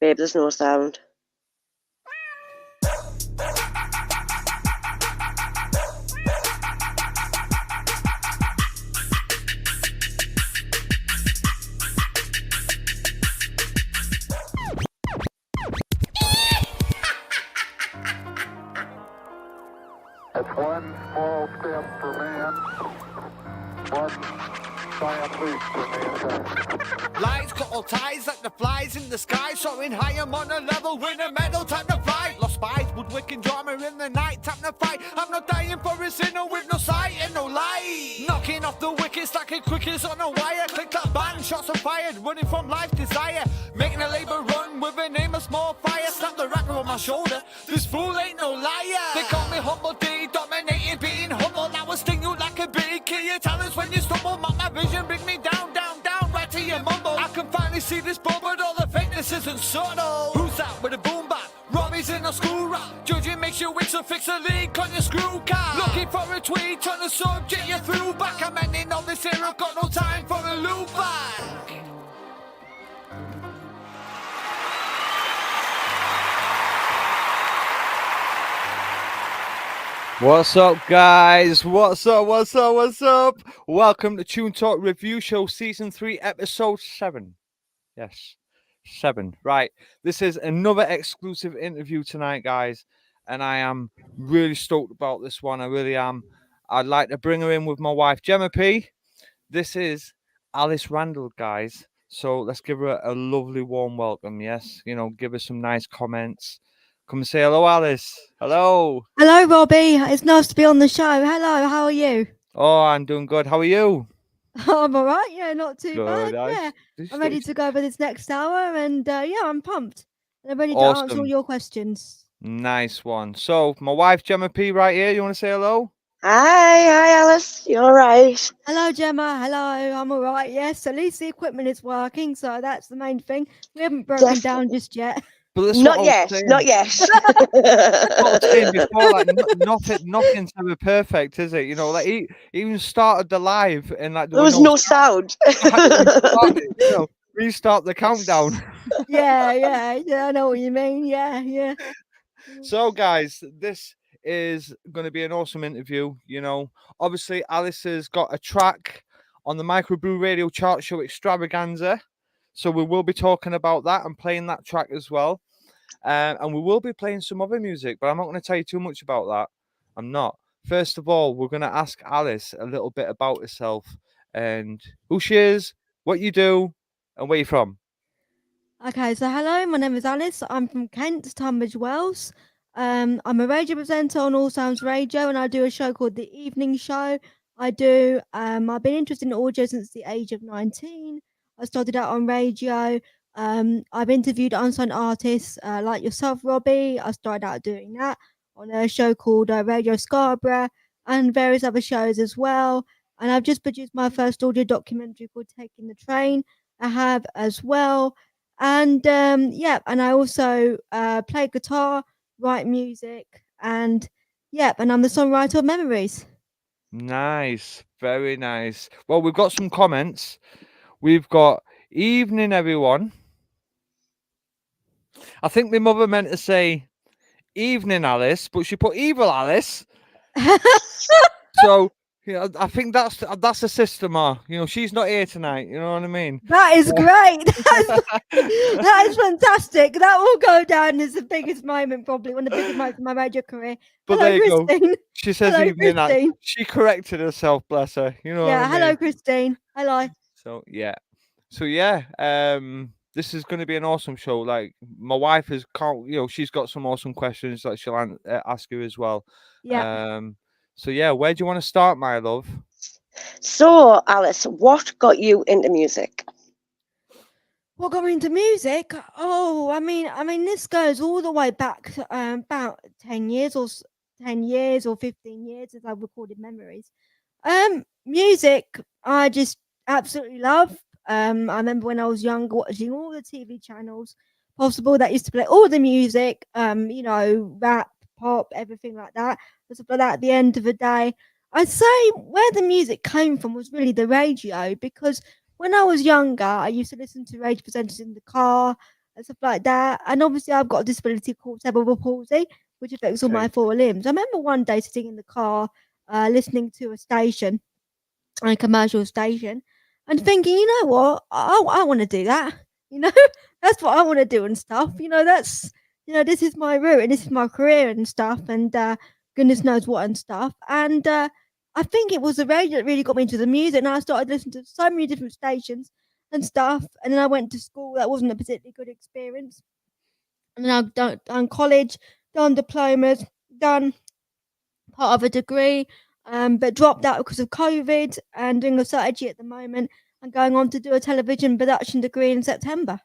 Babe, there's no sound. It's one small step for man, one giant leap for mankind. Lights got all ties like the flies in the sky, soaring high, I'm on a level with a medal, time to fly. Lost spies, woodwicking drama in the night, time to fight. I'm not dying for a sinner with no sight and no light. Knocking off the wickets, stacking crickets on a wire. Click that bang, shots are fired, running from life's desire. Making a labour run with an aim of small fire. Snap the rattler on my shoulder, this fool ain't no liar. They call me humble D, dominating, being humble. Now I sting you like a bee, kill your talents when you stumble. Mark my vision, bring me down, down, down, right to your mumble. I can finally see this ball, but all the fakeness isn't subtle. Who's that with a boom bap? Robbie's in a school rap. Judging makes you wix or fix a leak on your screw cap. Looking for a tweet on the subject, you threw back. I'm ending all this here, I've got no time for a loop back. What's up, guys? What's up? Welcome to Tune Talk Review Show Season 3, Episode 7. Yes, 7. Right, this is another exclusive interview tonight, guys, and I am really stoked about this one. I really am. I'd like to bring her in with my wife, Gemma P. This is Alice Randall, guys. So let's give her a lovely, warm welcome, yes? You know, give her some nice comments. Come and say hello, Alice. Hello. Hello, Robbie. It's nice to be on the show. Hello, how are you? Oh, I'm doing good. How are you? I'm all right. Yeah, not too Good. bad. Yeah, I'm ready to go for this next hour, and yeah, I'm pumped. I'm ready to answer all your questions. Nice one. So, my wife Gemma P right here. You want to say hello? Hi, Alice. You all right? Hello, Gemma. Hello, I'm all right. Yes, at least the equipment is working, so that's the main thing. We haven't broken down just yet. But that's Not yet. Not yet. Before, like, nothing's ever perfect, is it? You know, like he even started the live and like there was no sound. Restart the countdown. Yeah. I know what you mean. Yeah. So, guys, this is going to be an awesome interview. You know, obviously, Alice has got a track on the Microbrew Radio Chart Show Extravaganza. So we will be talking about that and playing that track as well. And we will be playing some other music, but I'm not going to tell you too much about that. I'm not. First of all, we're going to ask Alice a little bit about herself and who she is, what you do, and where you're from. Okay, so hello, my name is Alice. I'm from Kent, Tunbridge Wells. I'm a radio presenter on All Sounds Radio, and I do a show called The Evening Show. I've been interested in audio since the age of 19. I started out on radio. I've interviewed unsigned artists like yourself, Robbie. I started out doing that on a show called Radio Scarborough and various other shows as well. And I've just produced my first audio documentary called Taking the Train. I have as well. And and I also play guitar, write music, and I'm the songwriter of Memories. Nice, very nice. Well, we've got some comments. We've got evening, everyone. I think my mother meant to say evening, Alice, but she put evil Alice. So, you know, I think that's a sister, Ma. You know, she's not here tonight. You know what I mean? That is great. That is fantastic. That will go down as the biggest moment, probably one of the biggest moments of my radio career. But hello, there you Christine. go. She says hello, evening. Christine. She corrected herself, bless her. You know. Yeah. What I hello, mean? Christine. Hello. So yeah. This is going to be an awesome show. Like my wife has, she's got some awesome questions that she'll ask you as well. Yeah. So yeah, where do you want to start, my love? So, Alice, what got you into music? What got me into music? Oh, I mean, this goes all the way back about 10 years or 15 years as I've recorded Memories. Music, I just absolutely love. I remember when I was young watching all the TV channels possible that used to play all the music, rap, pop, everything like that. But at the end of the day, I'd say where the music came from was really the radio, because when I was younger, I used to listen to radio presenters in the car. and stuff like that. And obviously, I've got a disability called cerebral palsy, which affects all my Okay. four limbs. I remember one day sitting in the car, listening to a station, a commercial station, and thinking, you know what, I want to do that. You know, that's what I want to do and stuff. That's this is my route and this is my career and stuff, and goodness knows what and stuff. And I think it was the radio that really got me into the music, and I started listening to so many different stations and stuff. And then I went to school. That wasn't a particularly good experience. And then I've done college, done diplomas, done part of a degree, but dropped out because of COVID and doing a strategy at the moment and going on to do a television production degree in September.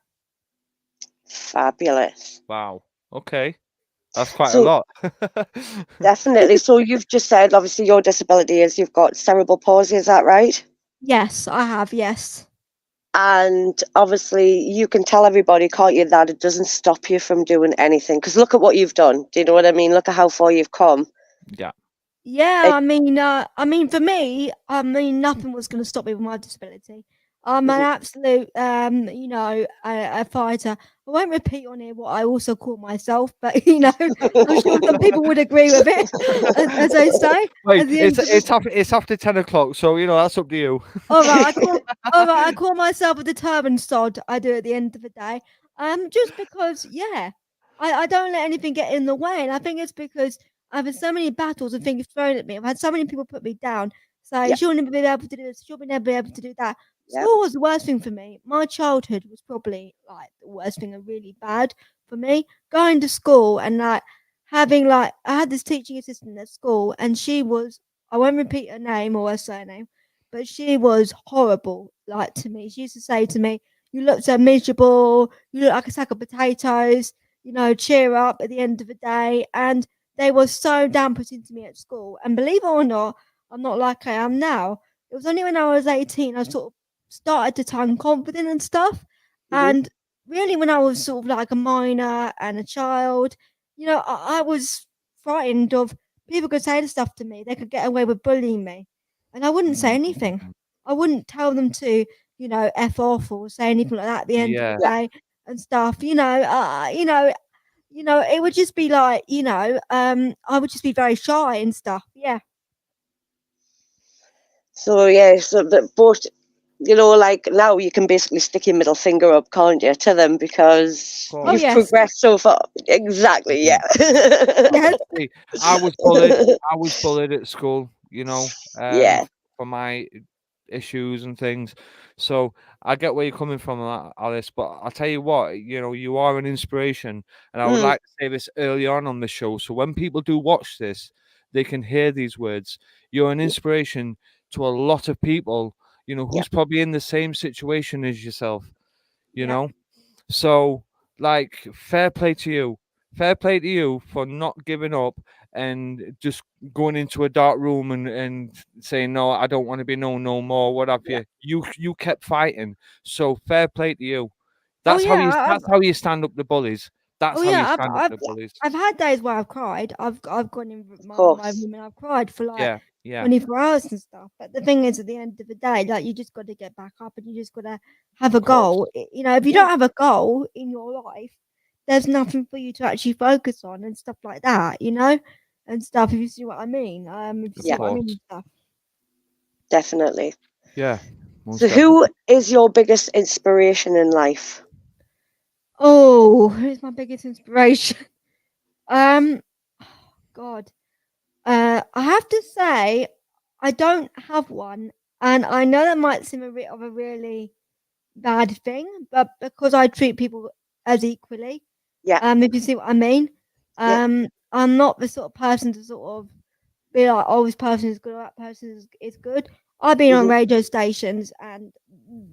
Fabulous. Wow. Okay. That's quite a So lot. definitely. So you've just said obviously your disability is you've got cerebral palsy, is that right? Yes, I have. Yes. And obviously you can tell everybody, can't you, that it doesn't stop you from doing anything. Because look at what you've done. Do you know what I mean? Look at how far you've come. Yeah. Yeah, It, for me, nothing was going to stop me with my disability. I'm an mhm. absolute, a fighter. I won't repeat on here what I also call myself, but I'm sure some people would agree with it, as I say. Wait, At the end of the it's after 10 o'clock, so that's up to you. All right, I call myself a determined sod. I do at the end of the day. Just because, yeah, I don't let anything get in the way, and I think it's because I've had so many battles and things thrown at me. I've had so many people put me down, say Yeah, she'll never be able to do this, she'll be never be able to do that. yeah, School was the worst thing for me. My childhood was probably like the worst thing and really bad for me. Going to school and like having like I had this teaching assistant at school, and she was I won't repeat her name or her surname, but she was horrible, like, to me. She used to say to me, "You look so miserable. You look like a sack of potatoes. Cheer up at the end of the day." And they were so damn putting to me at school. And believe it or not, I'm not like I am now. It was only when I was 18 I sort of started to turn confident and stuff. hmm, And really, when I was sort of like a minor and a child, I was frightened of people could say the stuff to me. They could get away with bullying me, and I wouldn't say anything. Mm, I wouldn't tell them to, f off or say anything like that at the end of the yeah. yeah. day and stuff. It would just be like, I would just be very shy and stuff. Yeah. So yeah, so but like now you can basically stick your middle finger up, can't you, to them Of because Oh course. you've yes. progressed so far. Exactly, Yeah. yeah. Yes. See, I was bullied. I was bullied at school, Yeah. for my issues and things. So I get where you're coming from, Alice. But I'll tell you what, you are an inspiration, and I would Mm, like to say this early on the show, so when people do watch this, they can hear these words. You're an inspiration to a lot of people, yeah. who's probably in the same situation as yourself. You Yeah. know. So, like, fair play to you. Fair play to you for not giving up and just going into a dark room and saying, no, I don't want to be known no more, what have Yeah. you. You kept fighting. So fair play to you. Oh That's how yeah. you that's how you stand up the bullies. That's Oh how you yeah. stand up the bullies. I've had days where I've cried. I've gone in Of my course. room and I've cried for like Yeah, yeah, 24 hours and stuff. But the thing is, at the end of the day, like, you just got to get back up and you just got to have a of course. goal. If you Yeah. don't have a goal in your life, there's nothing for you to actually focus on and stuff like that, and stuff. If you see what I mean, if you Of see Yeah. what I mean, course. and stuff. Definitely. Yeah, So most who definitely. is your biggest inspiration in life? Oh, who's my biggest inspiration? Um, God, I have to say, I don't have one, and I know that might seem a bit of a really bad thing, but because I treat people as equally, Yeah. if you see what I mean, Yeah. I'm not the sort of person to sort of be like, oh, this person is good or that person is good. I've been on Hmm. radio stations, and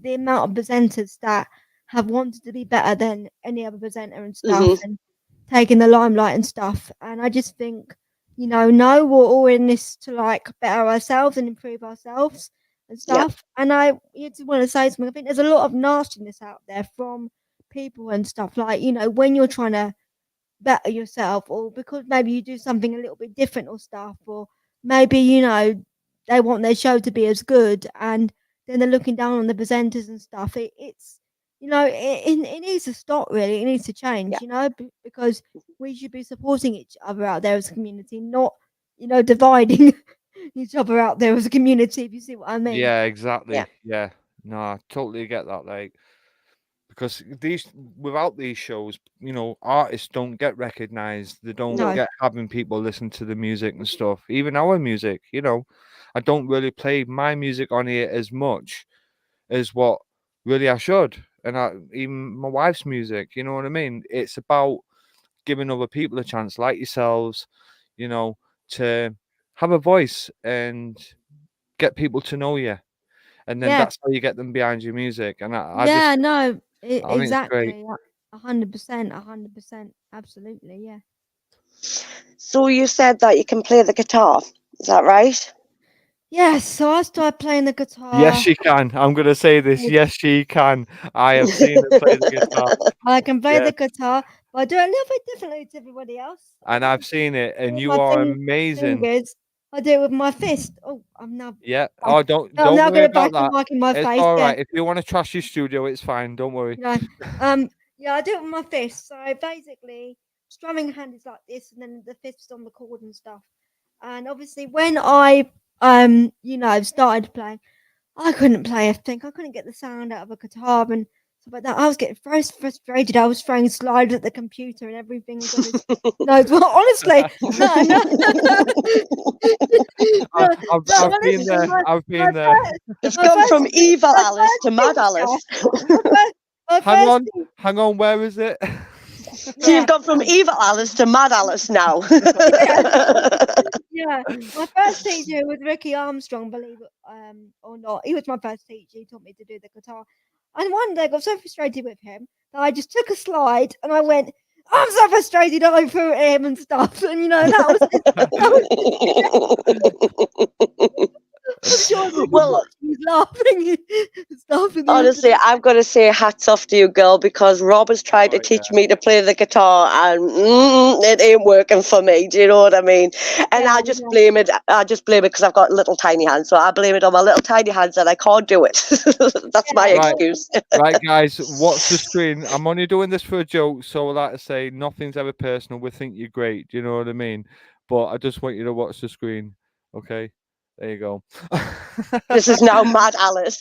the amount of presenters that have wanted to be better than any other presenter and stuff, Hmm. and taking the limelight and stuff. And I just think, no, we're all in this to like better ourselves and improve ourselves and Yeah. stuff. And I just want to say something. I think there's a lot of nastiness out there from people and stuff. Like, when you're trying to better yourself, or because maybe you do something a little bit different or stuff, or maybe they want their show to be as good, and then they're looking down on the presenters and stuff. It's you know, it needs to stop. Really, it needs to change. Yeah. You know, because we should be supporting each other out there as a community, not dividing each other out there as a community. If you see what I mean. Yeah, Yeah. exactly. Yeah. No, I totally get that. Like, because these without these shows, artists don't get recognized. They don't No. get having people listen to the music and stuff. Even our music, I don't really play my music on here as much as what really I should. And even my wife's music, you know what I mean? It's about giving other people a chance, like yourselves, you know, to have a voice and get people to know you. And then Yeah. that's how you get them behind your music. And I just, Yeah. No. I think it's great. Exactly. 100%. 100%. Absolutely. Yeah. So you said that you can play the guitar. Is that right? Yes. So I started playing the Yes, guitar. she can. I'm gonna say this. Yes, she can. I have seen her play the guitar. I can play Yeah, the guitar, but I do it a little bit differently to everybody else. I and don't I've seen it, do it and with you my are amazing. fingers. I do it with my fist. Oh, I'm now. Yeah. Oh, Oh, don't no, I'm don't now worry going to back about the that. mic in my It's face. all Yeah, right. If you want to trash your studio, it's fine. Don't worry. you know. Yeah, I do it with my fist. So basically, strumming hand is like this, and then the fist's on the chord and stuff. And obviously, when I started playing, I couldn't play a thing. I couldn't get the sound out of a guitar and stuff like that. I was getting frustrated. I was throwing slides at the computer and everything. God knows what. Honestly, no, no, no, I've, I've no. I've been Honestly, there. I've my been there. first, You've my gone from first, evil my Alice to first mad teacher, Alice. my first, my Hang first, on, te- hang on. Where is it? So you've yeah, gone from evil Alice to mad Alice now. yeah. Yeah, my first teacher was Ricky Armstrong, believe it or not. He was my first teacher. He taught me to do the guitar. And one day I got so frustrated with him that I just took a slide and I went, I'm so frustrated. I threw it at him and stuff. And that was it. That was it. I'm sure people Well, watching is laughing and stuff at the end of honestly, it. I've got to say hats off to you, girl, because Rob has tried to Oh teach yeah. me to play the guitar and it ain't working for me. Do you know what I mean? And Yeah, I just yeah, blame it. I just blame it because I've got little tiny hands. So I blame it on my little tiny hands and I can't do it. That's my yeah. Right. Well, excuse. Right, guys, watch the screen. I'm only doing this for a joke, so I like to say nothing's ever personal. We think you're great. Do you know what I mean? But I just want you to watch the screen. Okay, there you go. This is now mad Alice.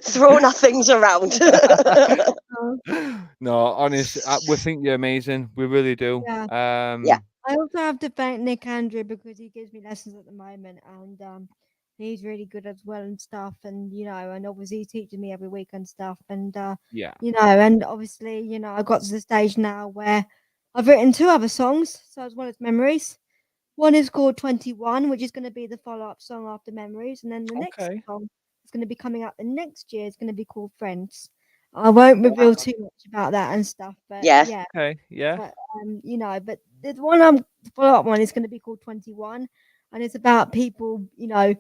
Throwing our things around. No, honest, we think you're amazing. We really do. yeah. Yeah. I also have to thank Nick Andrew because he gives me lessons at the moment, and he's really good as well and stuff. And and obviously he's teaching me every week and stuff. And Yeah. and obviously I got to the stage now where I've written two other songs, so as well as Memories. One is called 21, which is going to be the follow-up song after Memories, and then the next Okay. song is going to be coming out the next year. It's going to be called Friends. I won't reveal too much about that and stuff, but Yeah. yeah. Okay. Yeah. But but the one the follow up one is going to be called 21, and it's about people. I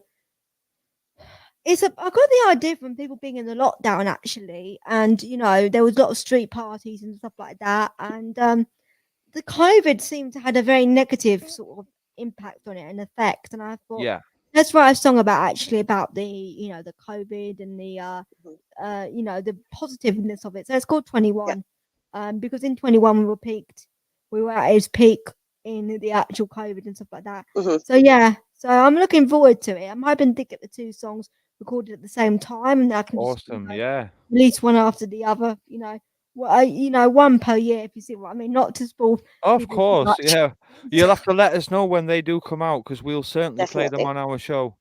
got the idea from people being in the lockdown actually, and there was a lot of street parties and stuff like that, and the COVID seemed to had a very negative sort of impact on it and effect, and I thought Yeah. let's write a song about actually about the the COVID and Mhm. the positiveness of it. So it's called Yeah. 21, because in 21 we were at its peak in the actual COVID and stuff like that. Hmm. So yeah, so I'm looking forward to it. I'm hoping to get the two songs recorded at the same time, and I can just Awesome. Yeah. release one after the other. One per year, if you see what I mean. Not to spoil Of people too course. much. Yeah. You'll have to let us know when they do come out because we'll certainly play them Definitely. on our show.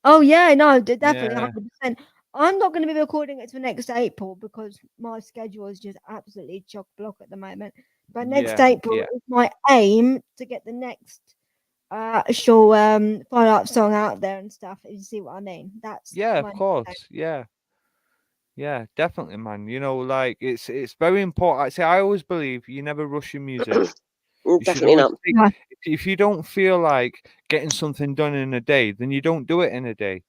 Oh yeah, no, definitely Yeah. 100%. I'm not going to be recording it for next April because my schedule is just absolutely chock block at the moment. But next Yeah. April Yeah. is my aim to get the next show follow up song out there and stuff. If you see what I mean, that's Yeah. Of my next course. Yeah. Yeah, definitely, man. Like it's very important. I say I always believe you never rush your music. You should Definitely always not. take aim. if you don't feel like getting something done in a day, then you don't do it in a day.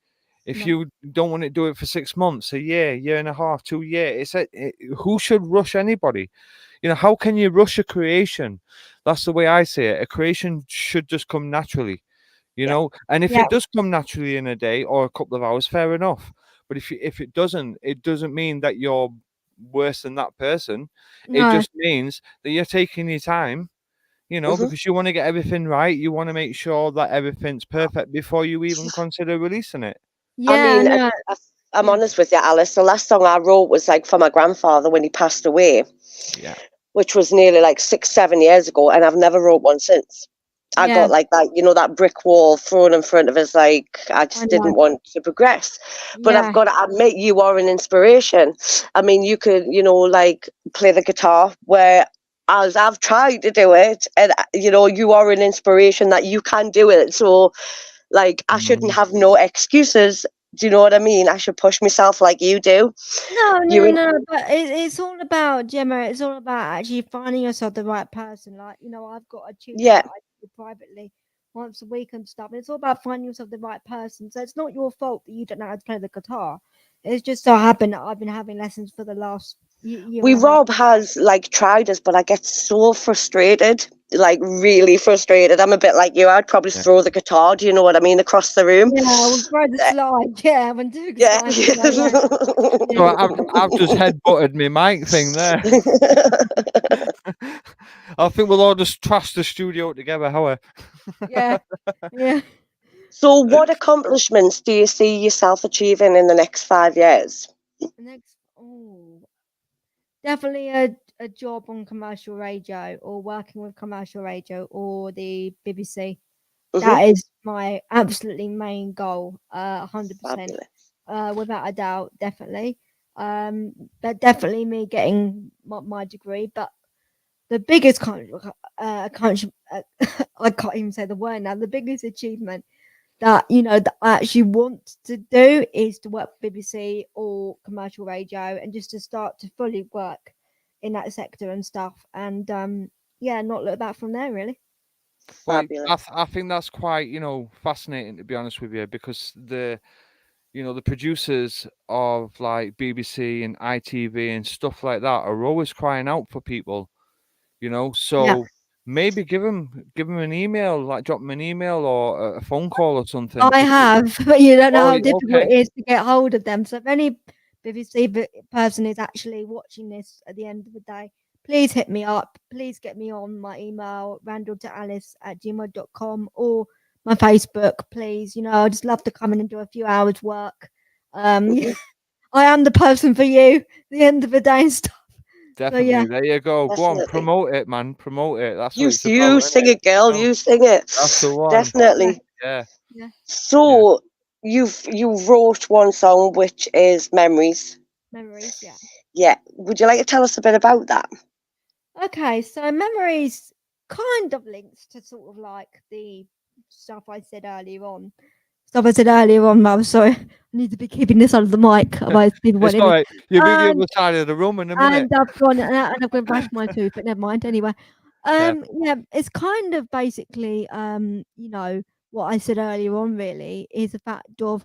If No, you don't want to do it for 6 months, a year and a half, 2 years, who should rush anybody? How can you rush a creation? That's the way I see it. A creation should just come naturally. Yeah. And if yeah, it does come naturally in a day or a couple of hours, fair enough. But if it doesn't mean that you're worse than that person. It No. just means that you're taking your time, Mhm. because you want to get everything right. You want to make sure that everything's perfect before you even consider releasing it. I Yeah, mean, no. I'm Yeah. honest with you, Alice. The last song I wrote was like for my grandfather when he passed away, Yeah. which was nearly like 6, 7 years ago, and I've never wrote one since. I Yeah. got like that, that brick wall thrown in front of us. Like I I just know. didn't want to progress. But I've Yeah. got to admit, you are an inspiration. I mean, you could, like play the guitar where. As I've tried to do it, and you are an inspiration that you can do it. So, like, I shouldn't Mm. have no excuses. Do you know what I mean? I should push myself like you do. No, You, no, no. But it's all about, Gemma. It's all about actually finding yourself the right person. Like, I've got a tutor yeah, that I do privately once a week and stuff. And it's all about finding yourself the right person. So it's not your fault that you don't know how to play the guitar. It's just so happened that I've been having lessons for the last year and a half. Rob has like tried us, but I get so frustrated, like really frustrated. I'm a bit like you. I'd probably Yeah. throw the guitar. Do you know what I mean? Across the room. Yeah, we'll throw the Uh, slide. Yeah, when do the Yeah. slide. Yeah, So yeah, I've just headbutted my mic thing there. I think we'll all just trash the studio together. How? yeah, yeah. So, what accomplishments do you see yourself achieving in the next 5 years? Next, oh, definitely a job on commercial radio or working with commercial radio or the BBC. Hmm. That is my absolutely main goal, 100%, Fabulous. without a doubt, definitely. But definitely me getting my degree. But the biggest I can't even say the word now. The biggest achievement that that I actually want to do is to work for BBC or commercial radio and just to start to fully work in that sector and stuff and yeah, not look back from there really. Well, Fabulous. I think that's quite fascinating, to be honest with you, because the producers of like BBC and ITV and stuff like that are always crying out for people. Yeah, So maybe give them an email, like drop them an email or a phone call or something I to see. have, but you don't know Oh, how difficult okay. it is to get hold of them. So if any BBC person is actually watching this at the end of the day, please hit me up. Please get me on my email, randall@gmail.com or my Facebook, please. I just love to come in and do a few hours work. Yeah, Hmm. I am the person for you at the end of the day and stuff. So yeah, Definitely. There you go. Go on, Definitely. promote it, man. Promote it. That's what You, it's about, you isn't sing it? it, girl. Oh, You sing it. that's the one. yeah, Definitely. Yeah, yeah. yeah. So, you wrote one song, which is Memories. Memories, yeah. Yeah. Would you like to tell us a bit about that? Okay, so memories kind of links to sort of like the stuff I said earlier on. Stuff I said earlier on, I'm sorry. I need to be keeping this under the mic, otherwise people won't It's hear all me. right. You'll be the And other side of the room in a minute. and I've gone and I've gone bash my tooth, but never mind. Anyway, Perfect. yeah, it's kind of basically what I said earlier on. Really, is the fact of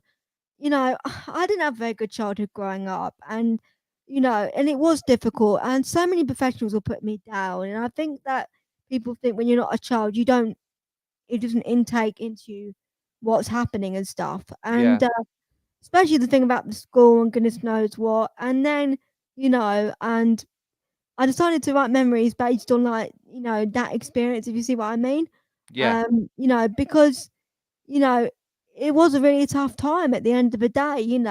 I didn't have a very good childhood growing up, and and it was difficult, and so many professionals will put me down, and I think that people think when you're not a child, it doesn't intake into what's happening and stuff, Yeah, and especially the thing about the school and goodness knows what, and then and I decided to write memories based on like that experience, if you see what I mean, yeah, because you know, it was a really tough time at the end of the day, and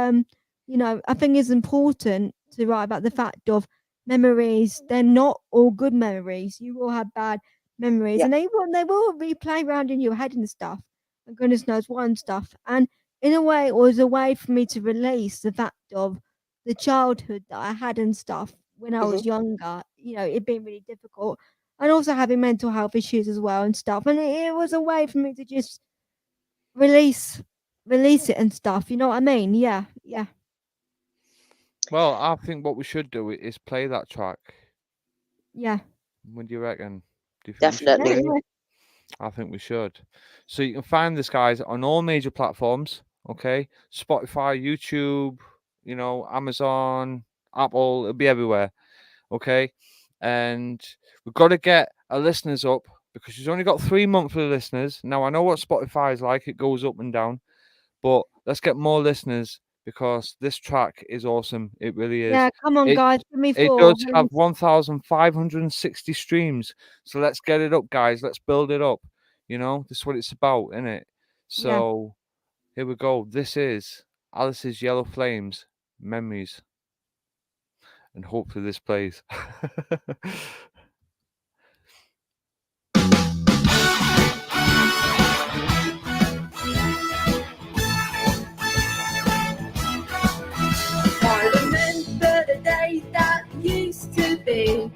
I think it's important to write about the fact of memories. They're not all good memories. You will have bad memories, Yeah. and they will replay around in your head and stuff. And goodness knows what and stuff. And in a way, it was a way for me to release the fact of the childhood that I had and stuff when I Hmm. was younger. It being really difficult and also having mental health issues as well and stuff. And it was a way for me to just release release it and stuff. You know what I mean? Yeah, yeah, Well, I think what we should do is play that track. yeah, What do you reckon? Do you think we should yeah, play Definitely. it? yeah. I think we should. So you can find this guys on all major platforms. Okay, Spotify, YouTube, Amazon, Apple. It'll be everywhere. Okay, and we've got to get our listeners up because she's only got 3 monthly listeners. Now I know what Spotify is like; it goes up and down. But let's get more listeners because this track is awesome. It really is. Yeah, come on, It guys, give me it 4. does have 1,560 streams. So let's get it up, guys. Let's build it up. You know, this is what it's about, isn't it? Yeah. So here we go. This is Alice's Yellow Flames Memories. And hopefully this plays. I remember the days that used to be.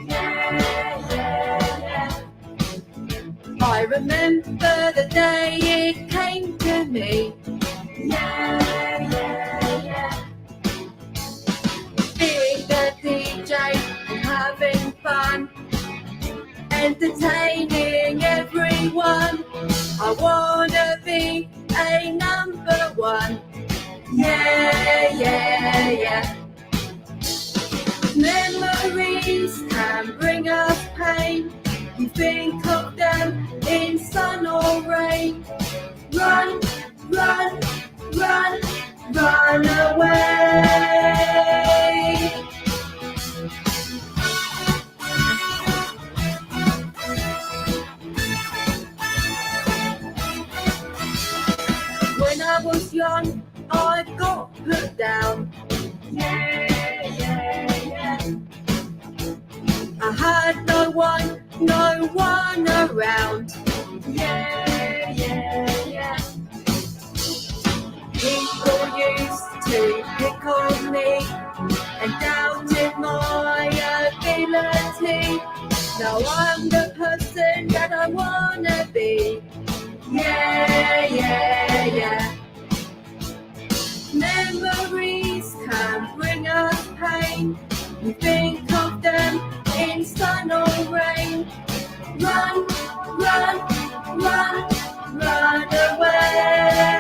Yeah, yeah, yeah. I remember the day it came to me. Yeah, yeah, yeah. Being the DJ and having fun, entertaining everyone. I wanna be a number one. Yeah, yeah, yeah. Memories can bring us pain. You think of them in sun or rain. Run, run, run, run away. When I was young, I got put down. Yeah, yeah, yeah. I had no one around. Yeah, yeah, yeah. People used to pick on me and doubted my ability. Now I'm the person that I wanna be. Yeah, yeah, yeah. Memories can bring us pain. We think of them in sun or rain. Run, run, run, run away.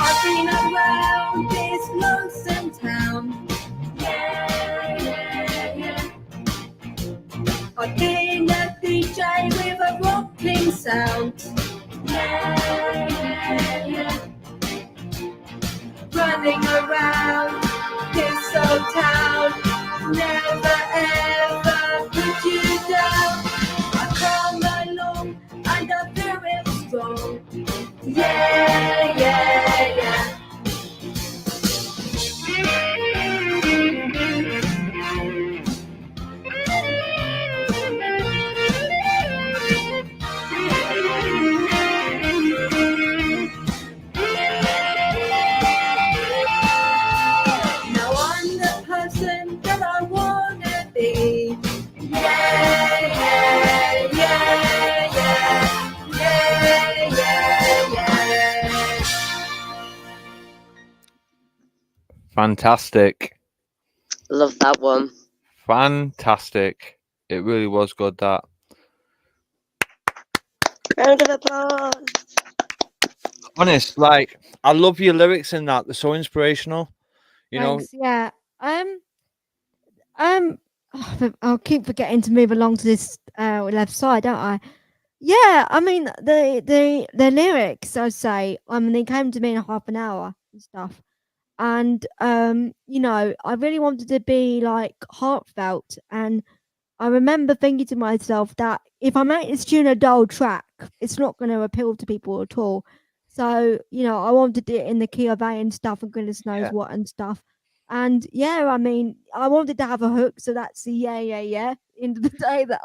I've been around this lonesome town. Yeah, yeah, yeah. I've been a DJ with a rocking sound. Yeah, yeah, yeah. Running around this old town, never ever put you down. I come along and I feel real strong. Yeah, yeah, yeah. Now I'm the person that I wanna be. Yeah, yeah, yeah, yeah, yeah, yeah, yeah. Fantastic. Love that one. Fantastic. It really was good, that. Round of applause. Honest, like, I love your lyrics in that. They're so inspirational. You Thanks. Yeah. I'll keep forgetting to move along to this left side, don't I? Yeah, I mean the lyrics, I'd say, they came to me in half an hour and stuff. And you know, I really wanted to be like heartfelt, and I remember thinking to myself that if I make this tune a dull track, it's not going to appeal to people at all. So, you know, I wanted it in the key of A and stuff, and goodness knows Yeah. what and stuff. And yeah, I mean, I wanted to have a hook, so that's the yeah, yeah, yeah, end of the day that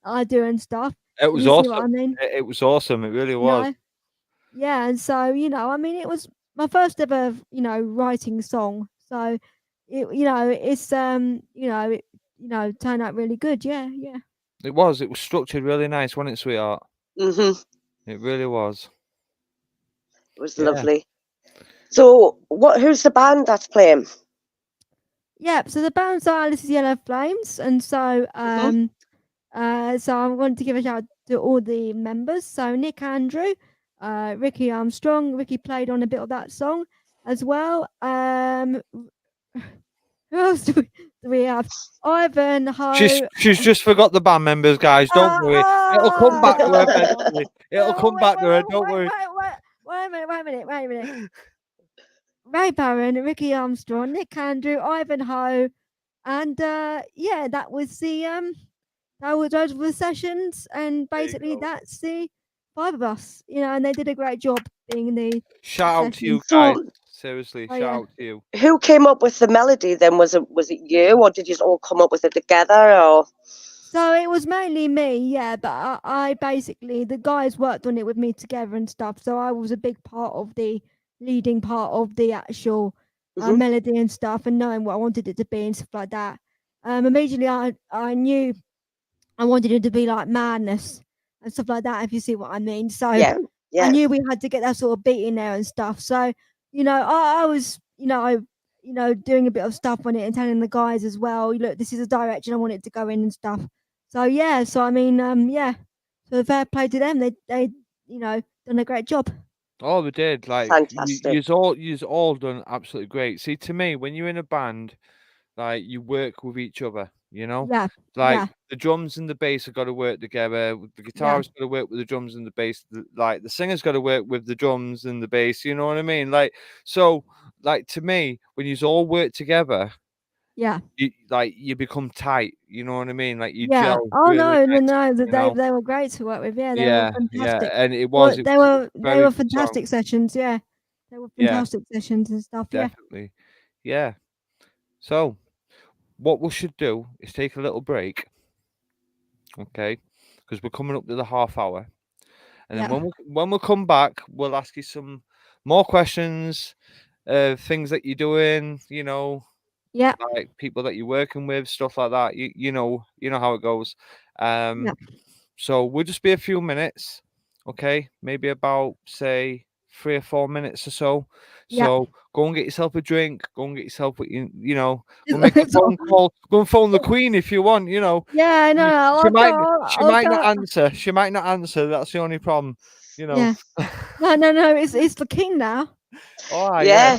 I do and stuff. It was You see what I awesome. mean? It was awesome. It really You was. know? Yeah, and so, you know, I mean, it was my first ever, you know, writing song. So, you know, it's you know, turned out really good. Yeah, yeah. It was. It was structured really nice, wasn't it, sweetheart? Mhm. It really was. It was Yeah. lovely. So, who's the band that's playing? Yep. So the band's are Alice's Yellow Flames, and so Mhm. so I want to give a shout out to all the members. So Nick Andrew, Ricky Armstrong. Ricky played on a bit of that song as well. Who else do we have? Ivan Ho. She's just forgot the band members, guys. Don't worry. It'll come back to her eventually. It'll Well, come back to her. Don't worry. wait a minute. Ray Barron, Ricky Armstrong, Nick Andrew, Ivan Ho, and yeah, that was those were the sessions, and There you basically go. that's the 5 of us, and they did a great job being in the Shout out to you sessions. guys. So, Seriously, Oh shout yeah. out to you. who came up with the melody then? Was it you, or did you all come up with it together? Or So it was mainly me, yeah, but I basically the guys worked on it with me together and stuff. So I was a big part of the leading part of the actual Mhm. melody and stuff, and knowing what I wanted it to be and stuff like that. Immediately I knew I wanted it to be like madness and stuff like that, if you see what I mean. So Yeah, I yeah, knew we had to get that sort of beat in there and stuff. So, I was, doing a bit of stuff on it and telling the guys as well, look, this is a direction I want it to go in and stuff. So yeah, so I mean, yeah. So fair play to them. They done a great job. Oh, we did. Like fantastic. you's all done absolutely great. See, to me, when you're in a band, like you work with each other, you know? Yeah. Like Yeah. the drums and the bass have got to work together. The Yeah. guitar's got to work with the drums and the bass. Like the singer's got to work with the drums and the bass. You know what I mean? Like so, like to me, when you all work together, Yeah. you become tight. You know what I mean? Like you Yeah. gel Oh really no, no, nice. no. You know? They were great to work with. Yeah, they were Yeah, yeah. fantastic. And it Well, was they a were they very were good song. fantastic sessions. Yeah, they were Yeah, fantastic sessions and stuff. Yeah. definitely. Yeah. So what we should do is take a little break, okay? Because we're coming up to the half hour. And then Yeah. when we come back, we'll ask you some more questions, things that you're doing, Yeah. like people that you're working with, stuff like that. You know how it goes. Yeah. So we'll just be a few minutes, okay? Maybe about say 3 or 4 minutes or so. Yeah. So go and get yourself a drink. Go and get yourself what go It's, make a it's all, phone call. Go and phone the Queen if you want. yeah. No. She I'll she go. might she I'll might not go. answer. She might not answer. That's the only problem. You know. Yeah. No. It's the king now. Oh yeah. Yeah,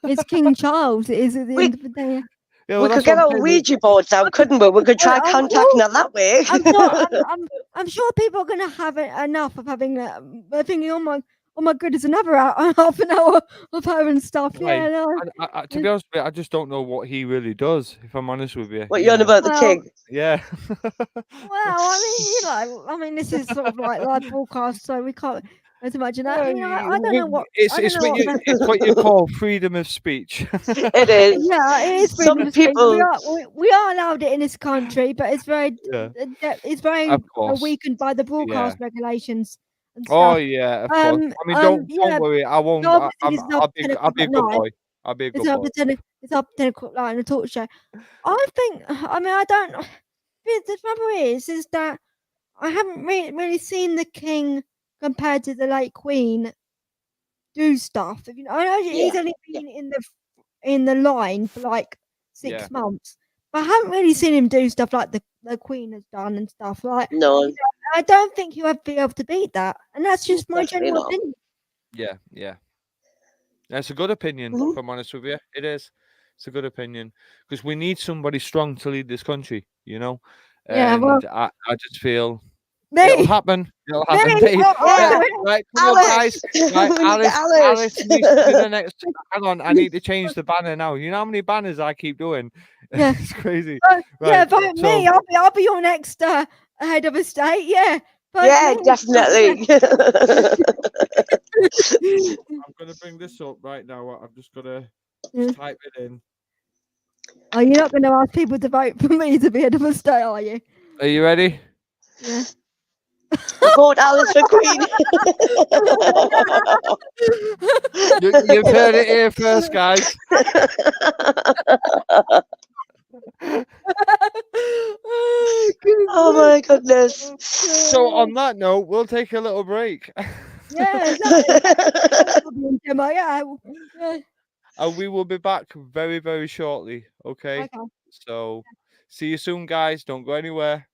It's King Charles. It is at the we end of the day. Yeah, well we could that's what get I'm our saying. Ouija boards out, couldn't we? We could try contacting Well, her that way. I'm sure. I'm sure people are gonna have enough of having. Thinking, oh my goodness, another hour, half an hour of her and stuff. Right. Yeah. No. To be honest with you, I just don't know what he really does, if I'm honest with you. What you on about the Well, king? Yeah. I mean, this is sort of like live broadcast, so we can't go too much in that. Well, I don't know what. I don't it's know what what. it's what you call freedom of speech. It is. Yeah, it is freedom Some of speech. people, We are allowed it in this country, but it's very Yeah, it's very of course. weakened by the Yeah. broadcast regulations and Oh stuff. yeah, of course. I mean, Yeah. don't worry. I won't. So obviously this is I'll after be 10 I'll o'clock be a at good night. boy. I'll be a It's good after boy. 10. It's after 10 o'clock at night in a talk show. I think. I mean, I don't. The trouble is that I haven't really seen the king compared to the late queen do stuff. I know yeah, he's only yeah, been in the line for like Yeah. 6 months, but I haven't really seen him do stuff like the queen has done and stuff. Like, no, I don't think he'll ever be able to beat that, and that's just my definitely general not. opinion. Yeah. Yeah. That's a good opinion, Mhm. if I'm honest with you. It is. It's a good opinion because we need somebody strong to lead this country, Yeah, well, And I just feel me, it'll happen. It'll happen. me, Dave. Yeah, Right, come on, Alice. guys. Right, We need to Alice Alice. needs to be the next. Hang on, I need to change the banner now. You know how many banners I keep doing? Yeah. It's crazy. yeah, Right, vote so me. I'll be your next head of a state. Yeah, vote Yeah, me. definitely. I'm gonna bring this up right now. I'm just gonna Yeah. type it in. Oh, you're not going to ask people to vote for me to be head of a state, are you? Are you ready? Yeah. Vote Alice for Queen. You've heard it here first, guys. Oh, goodness Oh my goodness. So on that note, we'll take a little break. Yeah, exactly. Demo, yeah. Yeah. And we will be back very, very shortly. Okay. Okay. So see you soon, guys. Don't go anywhere.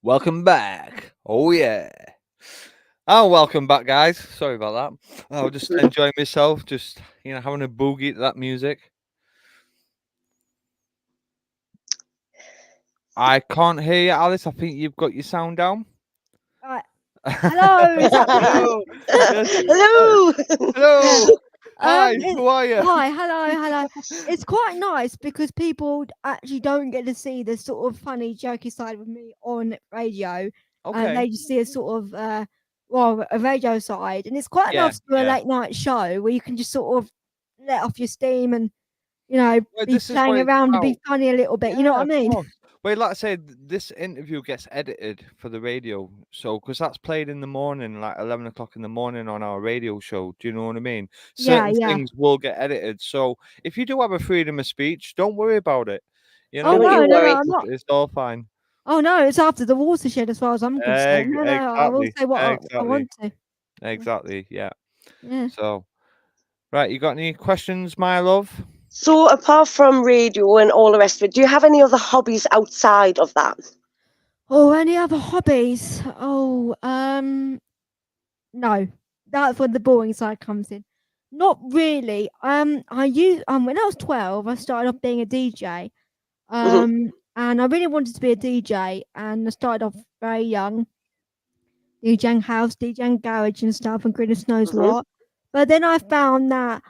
Welcome back. Oh yeah. Oh, welcome back, guys. Sorry about that. I was just enjoying myself, just having a boogie to that music. I can't hear you, Alice. I think you've got your sound down. Right. Hello, is that me? Hello. Yes. Hello. Hello. Hi. it- Who are you? Hi, hello. It's quite nice because people actually don't get to see the sort of funny, jokey side of me on radio, and Okay. they just see a sort of a radio side, and it's quite Yeah, nice to do a yeah. late night show where you can just sort of let off your steam and Well, be this is playing what it's around and be about. funny a little bit. You know what I Of mean? course. Well, like I said, this interview gets edited for the radio, so because that's played in the morning, like 11 o'clock in the morning on our radio show. Do you know what I mean? Yeah, Certain yeah. things will get edited. So if you do have a freedom of speech, don't worry about it. You Oh know, Don't you no, worry. I'm not. it's all fine. Oh no, it's after the watershed as far as I'm concerned. No, I will Exactly. say what I Exactly. want to. Exactly. Yeah. Yeah. So, right, you got any questions, my love? So apart from radio and all the rest of it, do you have any other hobbies outside of that? Oh, any other hobbies? No. That's when the boring side comes in. Not really. When I was 12, I started off being a DJ. Mhm. And I really wanted to be a DJ, and I started off very young, DJing house, DJing garage and stuff, and goodness knows Mhm. what. But then I found that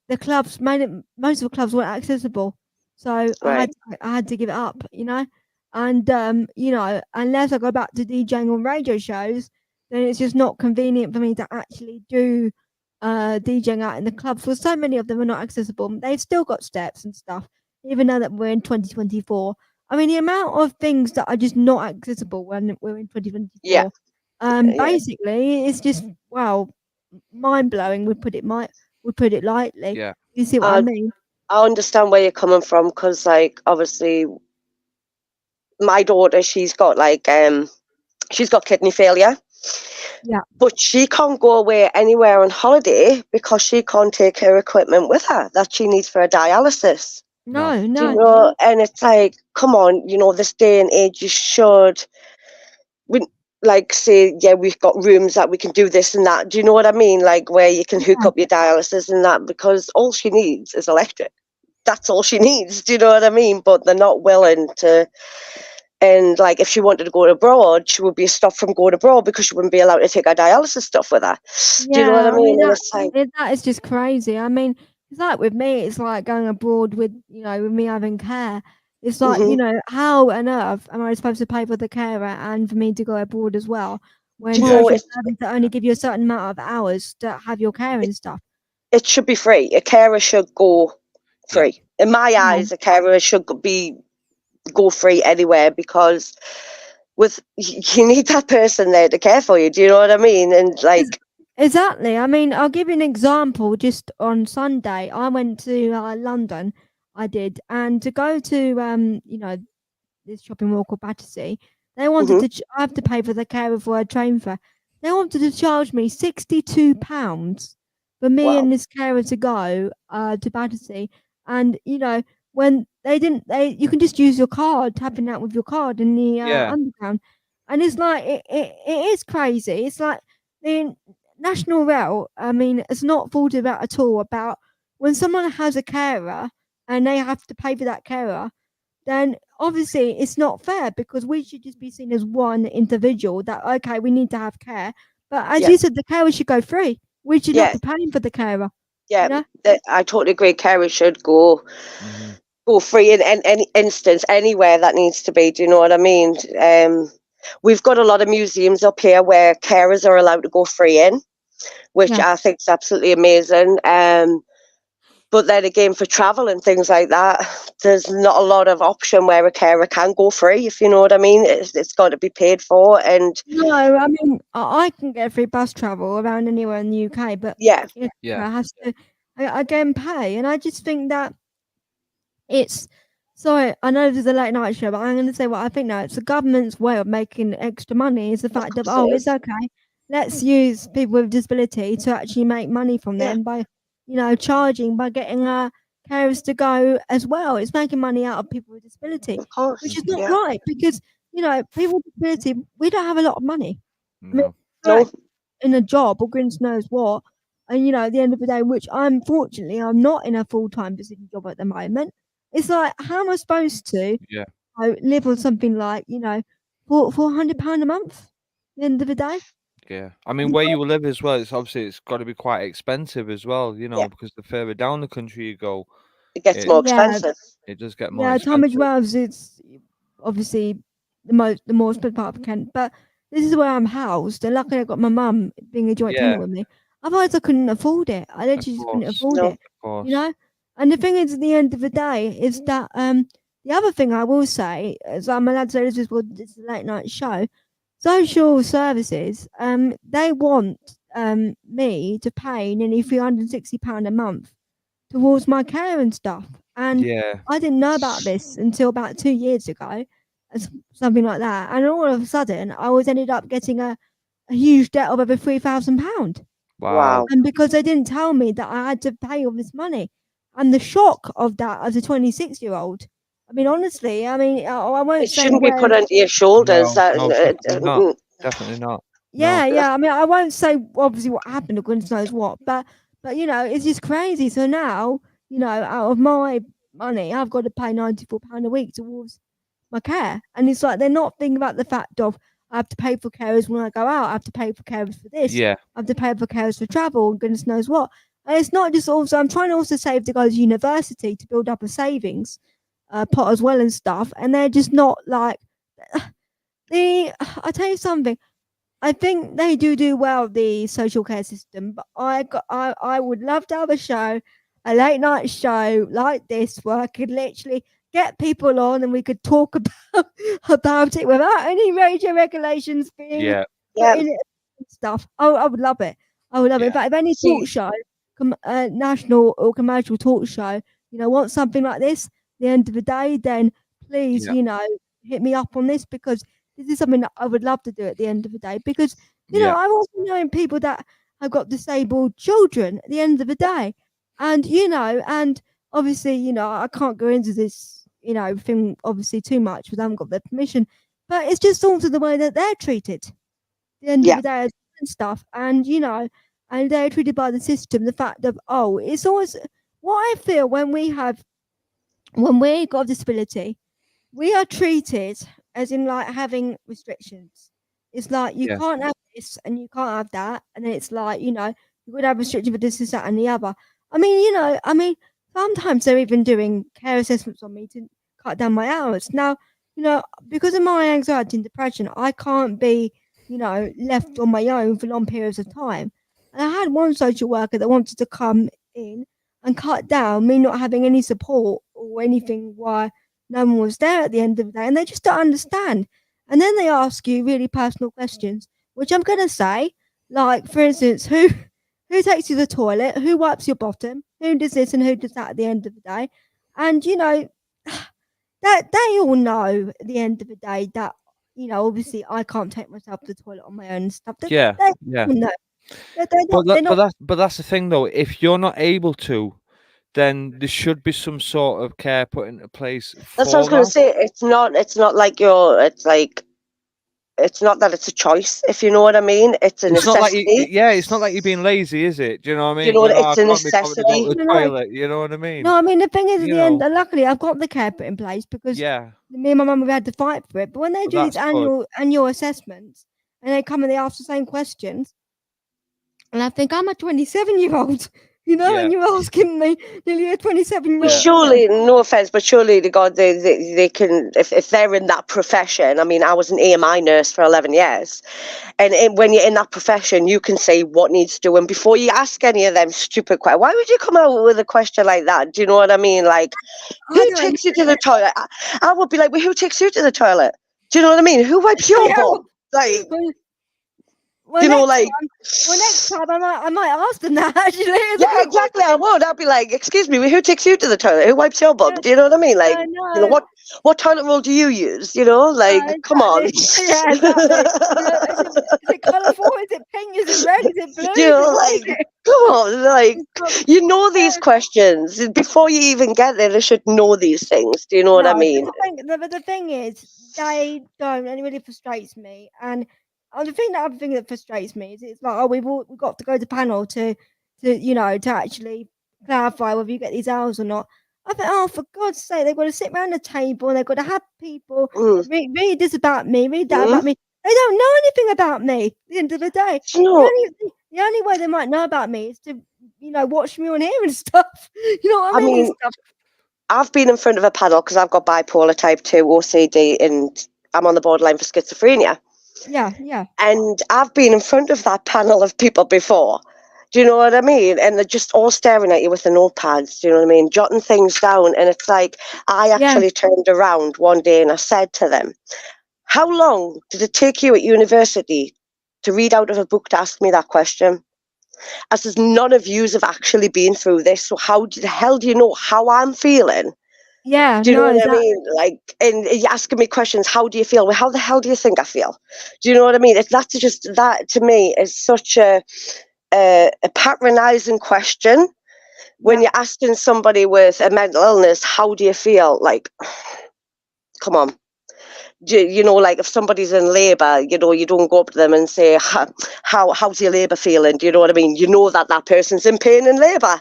the clubs, most of the clubs weren't accessible. So Right. I had to give it up, you know. And you know, unless I go back to DJing on radio shows, then it's just not convenient for me to actually do DJing out in the clubs. For so many of them are not accessible. They've still got steps and stuff, even though that we're in 2024. I mean, the amount of things that are just not accessible when we're in Yeah. 2024, Yeah. basically, it's just wow, mind blowing. We put it lightly. Yeah. You see what I I mean? I understand where you're coming from because, like, obviously, my daughter, she's got kidney failure, Yeah. but she can't go away anywhere on holiday because she can't take her equipment with her that she needs for a dialysis. No. No, Do you no. know? And it's like, come on, this day and age, you should, we, like, say, yeah, we've got rooms that we can do this and that. Do you know what I mean? Like, where you can hook Yeah. up your dialysis and that, because all she needs is electric. That's all she needs. Do you know what I mean? But they're not willing to. And like, if she wanted to go abroad, she would be stopped from going abroad because she wouldn't be allowed to take her dialysis stuff with her. Do you know what I Yeah, I mean? mean And it's like, that is just crazy. I mean, it's like with me, it's like going abroad with with me having care. It's like hmm how on earth am I supposed to pay for the carer and for me to go abroad as well when do you Yeah. know, social services only give you a certain amount of hours to have your care it, and stuff. it should be free. A carer should go Yeah. free. In my Yeah. eyes, a carer should go free anywhere, because you need that person there to care for you. Do you know what I mean? And Ex- like, Exactly. I mean, I'll give you an example. Just on Sunday, I went to London. I did, and to go to this shopping mall called Battersea, they wanted hmm to. I have to pay for the carer for a train fare. They wanted to charge me £62 for me wow, and this carer to go to Battersea, and when they didn't, you can just use your card, tapping out with your card in the Yeah. underground, and it's like it is crazy. It's like the National Rail. I mean, it's not thought about at all about when someone has a carer and they have to pay for that carer, then obviously it's not fair because we should just be seen as one individual that okay, we need to have care. But as yeah, you said, the carer should go free. We should not yeah, be paying for the carer, you yeah. know? I totally agree. Carers should Hmm. go free in any instance, anywhere that needs to be. Do you know what I mean? We've got a lot of museums up here where carers are allowed to go free in, which Yeah. I think is absolutely amazing. But then again, for travel and things like that, there's not a lot of option where a carer can go free, if you know what I mean. It's got to be paid for. And No, I mean I can get free bus travel around anywhere in the UK, but yeah, Yeah. I has to again pay, and I just think that it's sorry, I know this is a late night show, but I'm going to say what I think now. It's the government's way of making extra money. Is the of fact of course it oh, it's is. okay. Let's use people with disability to actually make money from Yeah, them by, charging by getting carers to go as well. It's making money out of people with disability, of course. which is not Yeah. right because people with disability we don't have a lot of money. I mean, No. we're No. in a job or goodness knows what, and at the end of the day, which I'm not in a full time position job at the moment. It's like, how am I supposed to Yeah. live on something like, £400 a month at the end of the day? Yeah. I mean, where you live as well, it's got to be quite expensive as well, Yeah, because the further down the country you go, it gets it more Yeah, expensive. it does get more yeah, Tunbridge expensive. Wells is obviously the more split part of Kent, but this is where I'm housed, and luckily I've got my mum being a joint Yeah, tenant with me. Otherwise, I couldn't afford it. I of literally just couldn't course. afford No. it, Of you course. know. And the thing is, at the end of the day, is that the other thing I will say is I'm allowed to say this this is a late night show. Social services, they want me to pay nearly £360 a month towards my care and stuff. And Yeah. I didn't know about this until about 2 years ago, something like that. And all of a sudden, I was ended up getting a huge debt of over £3,000. Wow. Wow. And because they didn't tell me that I had to pay all this money, and the shock of that as a 26-year-old. I mean, honestly, I mean, I It won't say shouldn't be where. put onto your shoulders. No, That no, definitely not. Definitely not. No. Yeah, yeah. I mean, I won't say obviously what happened or goodness knows what, but it's just crazy. So now, out of my money, I've got to pay £94 a week towards my care, and it's like they're not thinking about the fact of I have to pay for carers when I go out. I have to pay for carers for this. Yeah. I have to pay for carers for travel and goodness knows what. And it's not just also I'm trying to also save to go to university to build up a savings pot as well and stuff, and they're just not like the. I tell you something. I think they do well the social care system, but I would love to have a show, a late night show like this where I could literally get people on and we could talk about it without any major regulations being Yeah. put Yeah. in it and stuff. Oh, I would love it. I would love it. In Yeah. fact, if any See, talk show, national or commercial talk show, want something like this, at the end of the day, then please, Yeah. hit me up on this because this is something that I would love to do at the end of the day because Yeah. I've also known people that have got disabled children at the end of the day, and obviously I can't go into this thing obviously too much because I haven't got their permission, but it's just also the way that they're treated at the end of yeah, the day and stuff, and they're treated by the system. The fact of it's always what I feel when we got a disability we are treated as in like having restrictions. It's like you Yeah. can't have this and you can't have that, and then it's like you would have restriction for this, that, and the other. Sometimes they're even doing care assessments on me to cut down my hours. Now, because of my anxiety and depression, I can't be left on my own for long periods of time. And I had one social worker that wanted to come in and cut down me not having any support or anything while no one was there at the end of the day, and they just don't understand. And then they ask you really personal questions, which I'm gonna say, like for instance, who takes you to the toilet, who wipes your bottom, who does this and who does that at the end of the day, and that they all know at the end of the day that obviously I can't take myself to the toilet on my own and stuff. Yeah. They Yeah. all know. They're But not. They're not. that's the thing though. If you're not able to, then there should be some sort of care put into place that's what I was for going to that. say. It's not like it's not that it's a choice, if you know what I mean. It's a It's not like you, necessity. yeah, it's not like you're being lazy, is it? Do you know what I You mean? know, Going, oh, I it's a can't be bothered to go to necessity. the No, no, toilet. You know what I mean? no. I mean, the thing is, at You the end, know, luckily, I've got the care put in place because yeah, me and my mum have had to fight for it. But when they but do these that's good. annual assessments and they come and they ask the same questions, and I think I'm a 27-year-old, Yeah, and you're asking me nearly a 27 year Well, yeah, old. surely, no offense, but surely to God, they can, if they're in that profession. I mean, I was an AMI nurse for 11 years. And when you're in that profession, you can say what needs doing before you ask any of them stupid questions. Why would you come out with a question like that? Do you know what I mean? Like, I who don't takes you to the toilet? I would be like, well, who takes you to the toilet? Do you know what I mean? Who wipes your know. bum? Like, Well, you know, next like, time, next time I might ask them that. Actually, it's a yeah, good exactly. I question. would. I'd be like, excuse me, who takes you to the toilet? Who wipes your bum? Yeah, Do you know what I mean? Like, no, what toilet roll do you use? You know, like, come on. exactly. Yeah, exactly. Is it colourful? Is it pink? Is it red? Is it blue? You Is it know, what is like, it? come on, like, It's not, you know these yeah. questions before you even get there. They should know these things. Do you know what I No, but mean? the thing is, they don't, and it really frustrates me. And the other thing that frustrates me is it's like, oh, we've got to go to panel to actually clarify whether you get these hours or not. I think, oh, for God's sake, they've got to sit around the table and they've got to have people Mm, read this about me, read that mm. about me. They don't know anything about me. At the end of the day, Do you know, the only way they might know about me is to watch me on here and stuff. You know what I I mean? And mean, stuff. I've been in front of a panel because I've got bipolar type 2 OCD and I'm on the borderline for schizophrenia. Yeah, yeah, And I've been in front of that panel of people before. Do you know what I mean? And they're just all staring at you with the notepads. Do you know what I mean? Jotting things down. And it's like, I yeah. actually turned around one day and I said to them, how long did it take you at university to read out of a book to ask me that question? I says, none of yous have actually been through this. So how the hell do you know how I'm feeling? Yeah, Do you know no, what I that mean? Like, and you're asking me questions. How do you feel? Well, how the hell do you think I feel? Do you know what I mean? That's just that to me is such a patronizing question. When yeah, you're asking somebody with a mental illness, how do you feel? Like, come on. You know, like if somebody's in labour, you don't go up to them and say, how's your labour feeling? Do you know what I mean? You know that person's in pain in labour.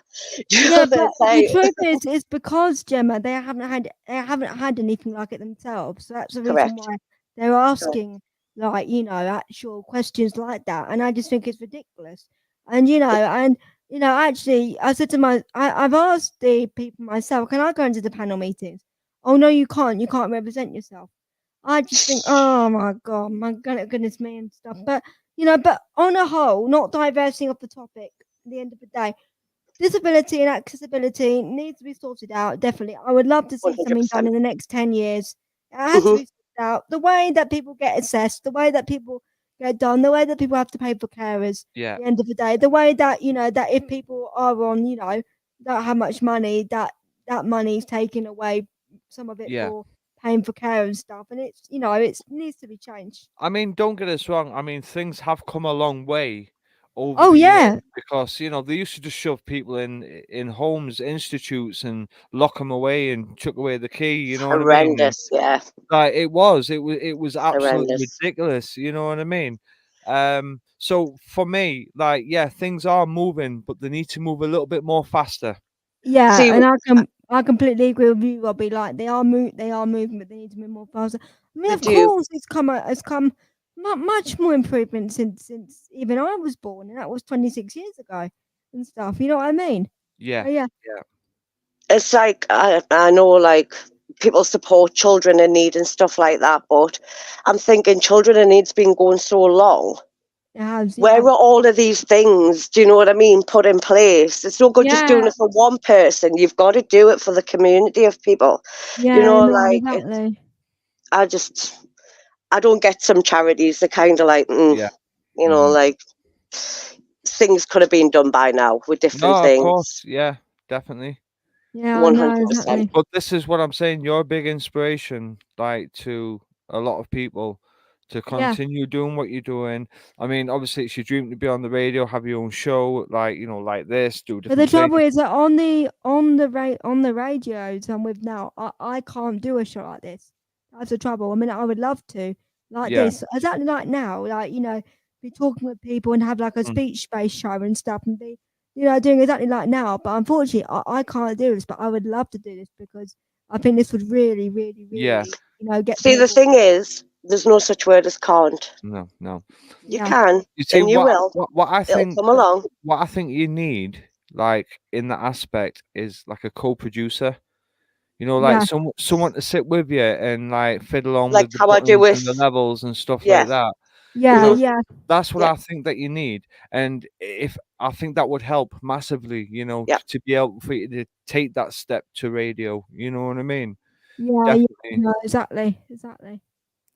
Do you know yeah. what I'm But the saying? truth is because Gemma, they haven't had anything like it themselves. So that's the reason Correct. why they're Correct. asking like actual questions like that. And I just think it's ridiculous. And actually, I said to I've asked the people myself, can I go into the panel meetings? oh no, you can't represent yourself. I just think, oh my goodness me and stuff. But but on a whole, not diverting off the topic. At the end of the day, disability and accessibility needs to be sorted out. Definitely, I would love to see something done 100%. in the next 10 years. It has to Hmm. be sorted out. The way that people get assessed, the way that people get done, the way that people have to pay for carers. Yeah, At the end of the day, the way that that if people are on don't have much money, that money is taken away, some of it yeah. for paying for care and stuff, and it's it needs to be changed. I mean, don't get us wrong. I mean, things have come a long way over Oh the years yeah, because they used to just shove people in homes, institutes, and lock them away and chuck away the key. You know what I mean? And Horrendous. Yeah. like it was absolutely Horrendous. ridiculous. You know what I mean? So for me, like, yeah, things are moving, but they need to move a little bit more faster. yeah, See, and I completely agree with you, Robbie. Like they are moving, but they need to move more faster. I mean, they of do. course, it's come much more improvement since even I was born, and that was 26 years ago and stuff. You know what I mean? So Yeah, yeah, yeah, It's like I know, like people support children in need and stuff like that, but I'm thinking children in need's been going so long. it has. Where Yeah, are all of these things? Do you know what I mean? Put in place. It's no good just doing yeah, it for one person. You've got to do it for the community of people. You yeah. know, No, like exactly. I just I don't get some charities. They're kind of like, yeah. Mhm. like things could have been done by now with different No, of course, things. yeah, definitely. Yeah, I One know hundred percent. exactly. But this is what I'm saying. You're a big inspiration, like, to a lot of people to Yeah. continue doing what you're doing. I mean, obviously, it's your dream to be on the radio, have your own show, like, like this, do But the different things. trouble is that on the radios I'm with now, I can't do a show like this. That's the trouble. I mean, I would love to like Yeah. this exactly like now, like be talking with people and have like a Mm. speech based show and stuff, and be doing exactly like now. But unfortunately, I can't do this. But I would love to do this because I think this would really, really, Yeah. really get See, the people. thing is, there's no such word as can't. No, no. You Yeah, can, You see, and you will. what I It'll think, come along. what I think you need, like, in that aspect, is like a co-producer. Like yeah, someone to sit with you and like fiddle on Like with the how I do buttons and the with, levels and stuff yeah. like that. yeah, Hmm. yeah, That's what Yeah. I think that you need. And if I think that would help massively, Yeah. to be able for you to take that step to radio. You know what I mean? yeah, yeah. Definitely. No, exactly, exactly.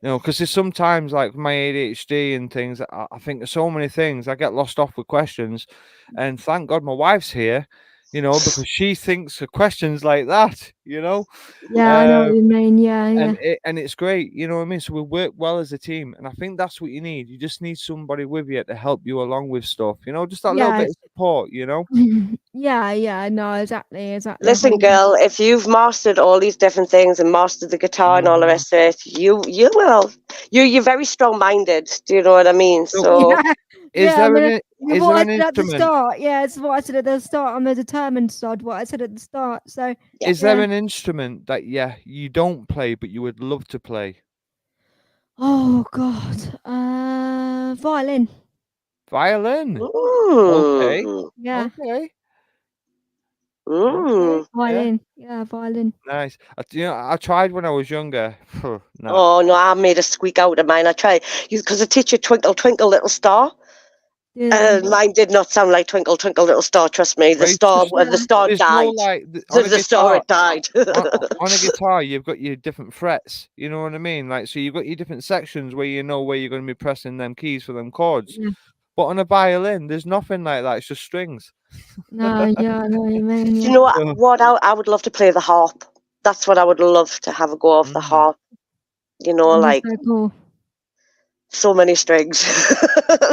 Because there's sometimes like my ADHD and things, I think of so many things. I get lost off with questions, and thank God my wife's here, because she thinks of questions like that. Yeah, I know what Uh, you mean. Yeah, yeah. and it's great, you know what I mean? So we work well as a team, and I think that's what you need. You just need somebody with you to help you along with stuff, just that little Yeah. bit of support. Yeah, yeah, no, exactly, exactly. Listen, 100%. girl, if you've mastered all these different things and mastered the guitar and all the Mhm. rest of it, you will. You're very strong minded. Do you know what I mean? So, So Yeah, is yeah. I there mean, is what there I an said at the instrument? start. Yeah, it's what I said at the start. I'm a determined sod. What I said at the start. So yeah. Is there yeah. an instrument that, yeah, you don't play but you would love to play? Oh God. Violin. Violin. Okay. Mm. Yeah, Okay. Okay. Mm. Yeah. violin. Yeah, violin. Nice. I tried when I was younger. Nah. Oh no, I made a squeak out of mine. I tried because the teacher Twinkle Twinkle Little Star. Yeah, Mine did not sound like Twinkle Twinkle Little Star. Trust me, the Well, it's star just when the yeah, star there's no died. like So on a the star guitar. had died. On a guitar, you've got your different frets. You know what I mean? Like, so you've got your different sections where you know where you're going to be pressing them keys for them chords. yeah. But on a violin, there's nothing like that. It's just strings. No, yeah, I know what you mean. Do Yeah, you know what? So, I would love to play the harp. That's what I would love to have a go of the mm, harp. You know, that'd be like so cool. so many strings.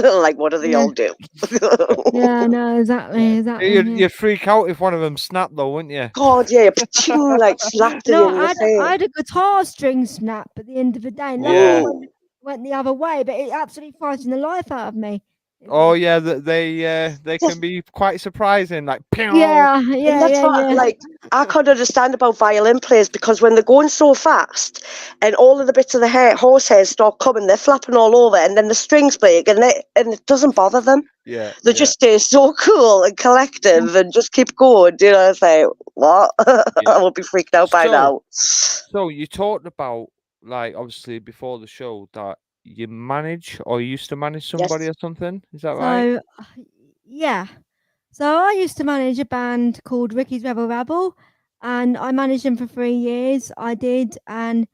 Like, what do they Yeah, all do? yeah, yeah, no, exactly, exactly. you'd, Yeah. you'd freak out if one of them snapped, though, wouldn't you? God, yeah, paching, like slapped No, you in the I face. had a guitar string snap at the end of the day, and luckily Yeah. Ooh, went the other way, but it absolutely frightened the life out of me. Oh yeah, they can be quite surprising. Like, pew. Yeah, And yeah, that's yeah, what, yeah. like, I can't understand about violin players, because when they're going so fast and all of the bits of the horsehair start coming, they're flapping all over, and then the strings break, and it doesn't bother them. Yeah, They yeah, just stay so cool and collective and just keep going. You know, it's like, what? yeah. I would be freaked out by So, now. so you talked about, like, obviously before the show that you manage or you used to manage somebody Yes. or something. Is that right? So, yeah. So I used to manage a band called Ricky's Rebel Rabble, and I managed them for 3 years. I did, and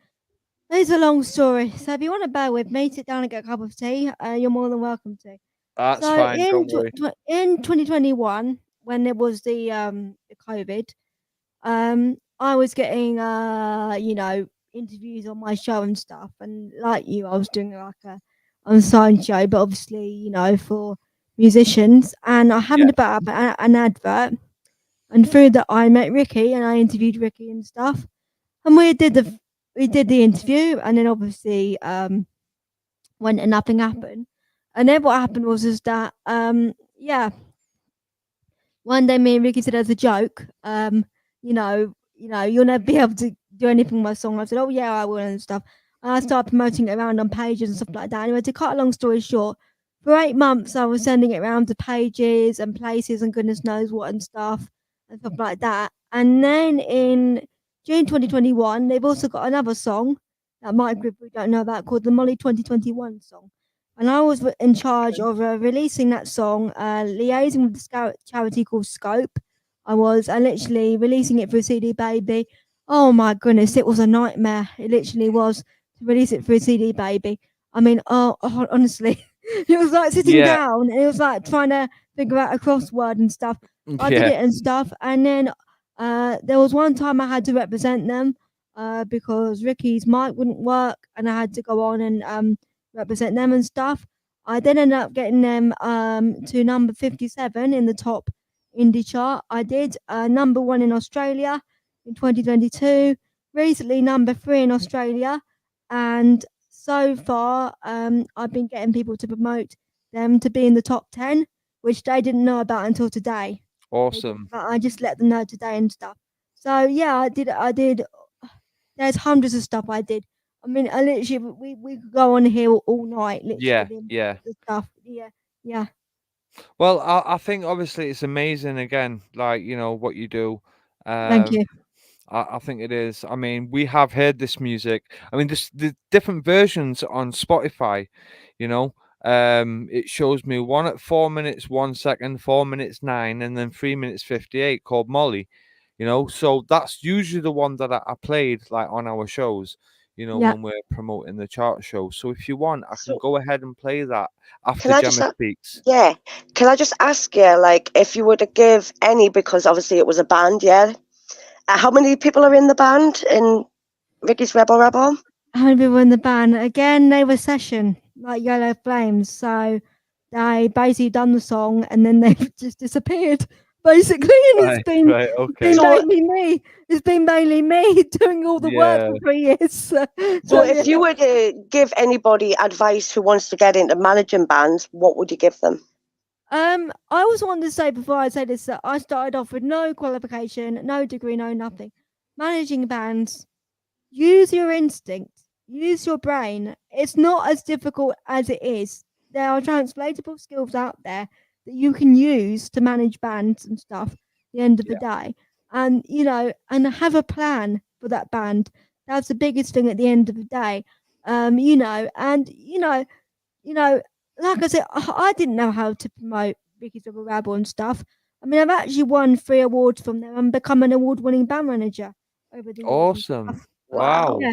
it's a long story. So if you want to bear with me, sit down and get a cup of tea. You're more than welcome to. That's So fine. Don't worry. in 2021, when there was the COVID, I was getting interviews on my show and stuff, and like you, I was doing like a unsigned show, but obviously for musicians, and I happened Yeah. to put up an advert, and through that I met Ricky and I interviewed Ricky and stuff, and we did the interview, and then obviously went and nothing happened, and then what happened was is that yeah, one day me and Ricky said as a joke, you'll never be able to do anything with my song. I said, oh yeah, I will and stuff. And I started promoting it around on pages and stuff like that. Anyway, to cut a long story short, for 8 months I was sending it around to pages and places and goodness knows what and stuff and stuff like that. And then in June 2021, they've also got another song that my group we don't know about called the Molly 2021 song, and I was in charge of releasing that song, liaising with the charity called Scope. I was literally releasing it through CD Baby. Oh my goodness, it was a nightmare. It literally was to release it through CD Baby. I mean, honestly, it was like sitting Yeah. down and it was like trying to figure out a crossword and stuff. I did Yeah. it and stuff, and then there was one time I had to represent them because Ricky's mic wouldn't work, and I had to go on and represent them and stuff. I then ended up getting them to number 57 in the top indie chart. I did number one in Australia in 2022, recently number three in Australia, and so far I've been getting people to promote them to be in the top 10, which they didn't know about until today. Awesome. But I just let them know today and stuff. So yeah, I did. There's hundreds of stuff I did. I mean, I literally we could go on here all night, literally Yeah. the, Yeah. the stuff. Yeah, yeah. Well, I think obviously it's amazing again, like, what you do. Thank Um, you. I think it is. I mean, we have heard this music. I mean, the different versions on Spotify, you know. It shows me one at 4 minutes 1 second, 4 minutes 9, and then 3 minutes 58 called Molly. So that's usually the one that I played like on our shows. Yeah. When we're promoting the chart show. So if you want, I can So go ahead and play that can after I just Gemma speaks. yeah, can I just ask you, like, if you were to give any, because obviously it was a band, yeah. How many people are in the band in Ricky's Rebel Rebel? How many people in the band? Again, they were session like Yellow Flames. So they basically done the song and then they just disappeared. Basically, and it's Right, been right, it's been okay. So mainly me. It's been mainly me doing all the work Yeah. for 3 years. So so yeah. if you were to give anybody advice who wants to get into managing bands, what would you give them? I also wanted to say before I say this that I started off with no qualification, no degree, no nothing. Managing bands, use your instinct, use your brain. It's not as difficult as it is. There are translatable skills out there that you can use to manage bands and stuff at the end of the Yeah. day. And and have a plan for that band. That's the biggest thing at the end of the day. And you know, like I said, I didn't know how to promote Ricky's Rebel Rabble and stuff. I mean, I've actually won 3 awards from them and become an award-winning band manager over the years and Awesome. stuff. Wow. Wow. Yeah.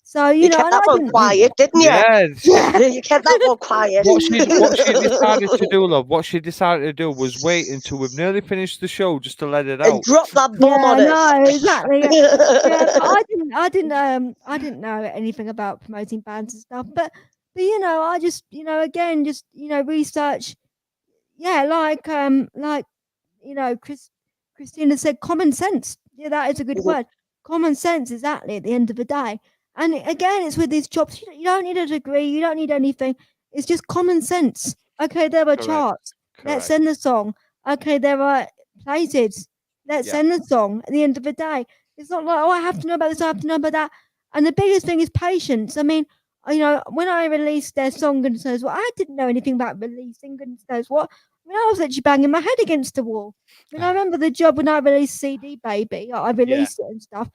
So You kept and that I one didn't. quiet, didn't you? Yeah. Yeah. You kept that one quiet. What she decided to do, love, what she decided to do was wait until we've nearly finished the show just to let it And out. drop that bomb Yeah. on us. No. Exactly. Yeah. Yeah. But I didn't know anything about promoting bands and stuff. But I just again just research. Yeah. Like Christina said, common sense. Yeah, that is a good word. Common sense, exactly, at the end of the day. And again, it's with these jobs. You don't need a degree. You don't need anything. It's just common sense. Okay, there are Correct. charts. Let's Correct. send the song. Okay, there are places. Let's Yeah. send the song. At the end of the day, it's not like, oh, I have to know about this, I have to know about that. And the biggest thing is patience. I mean, when I released their song, goodness knows what, I didn't know anything about releasing, goodness knows what. I mean, I was actually banging my head against the wall. I mean, I remember the job when I released CD Baby, I released it and stuff.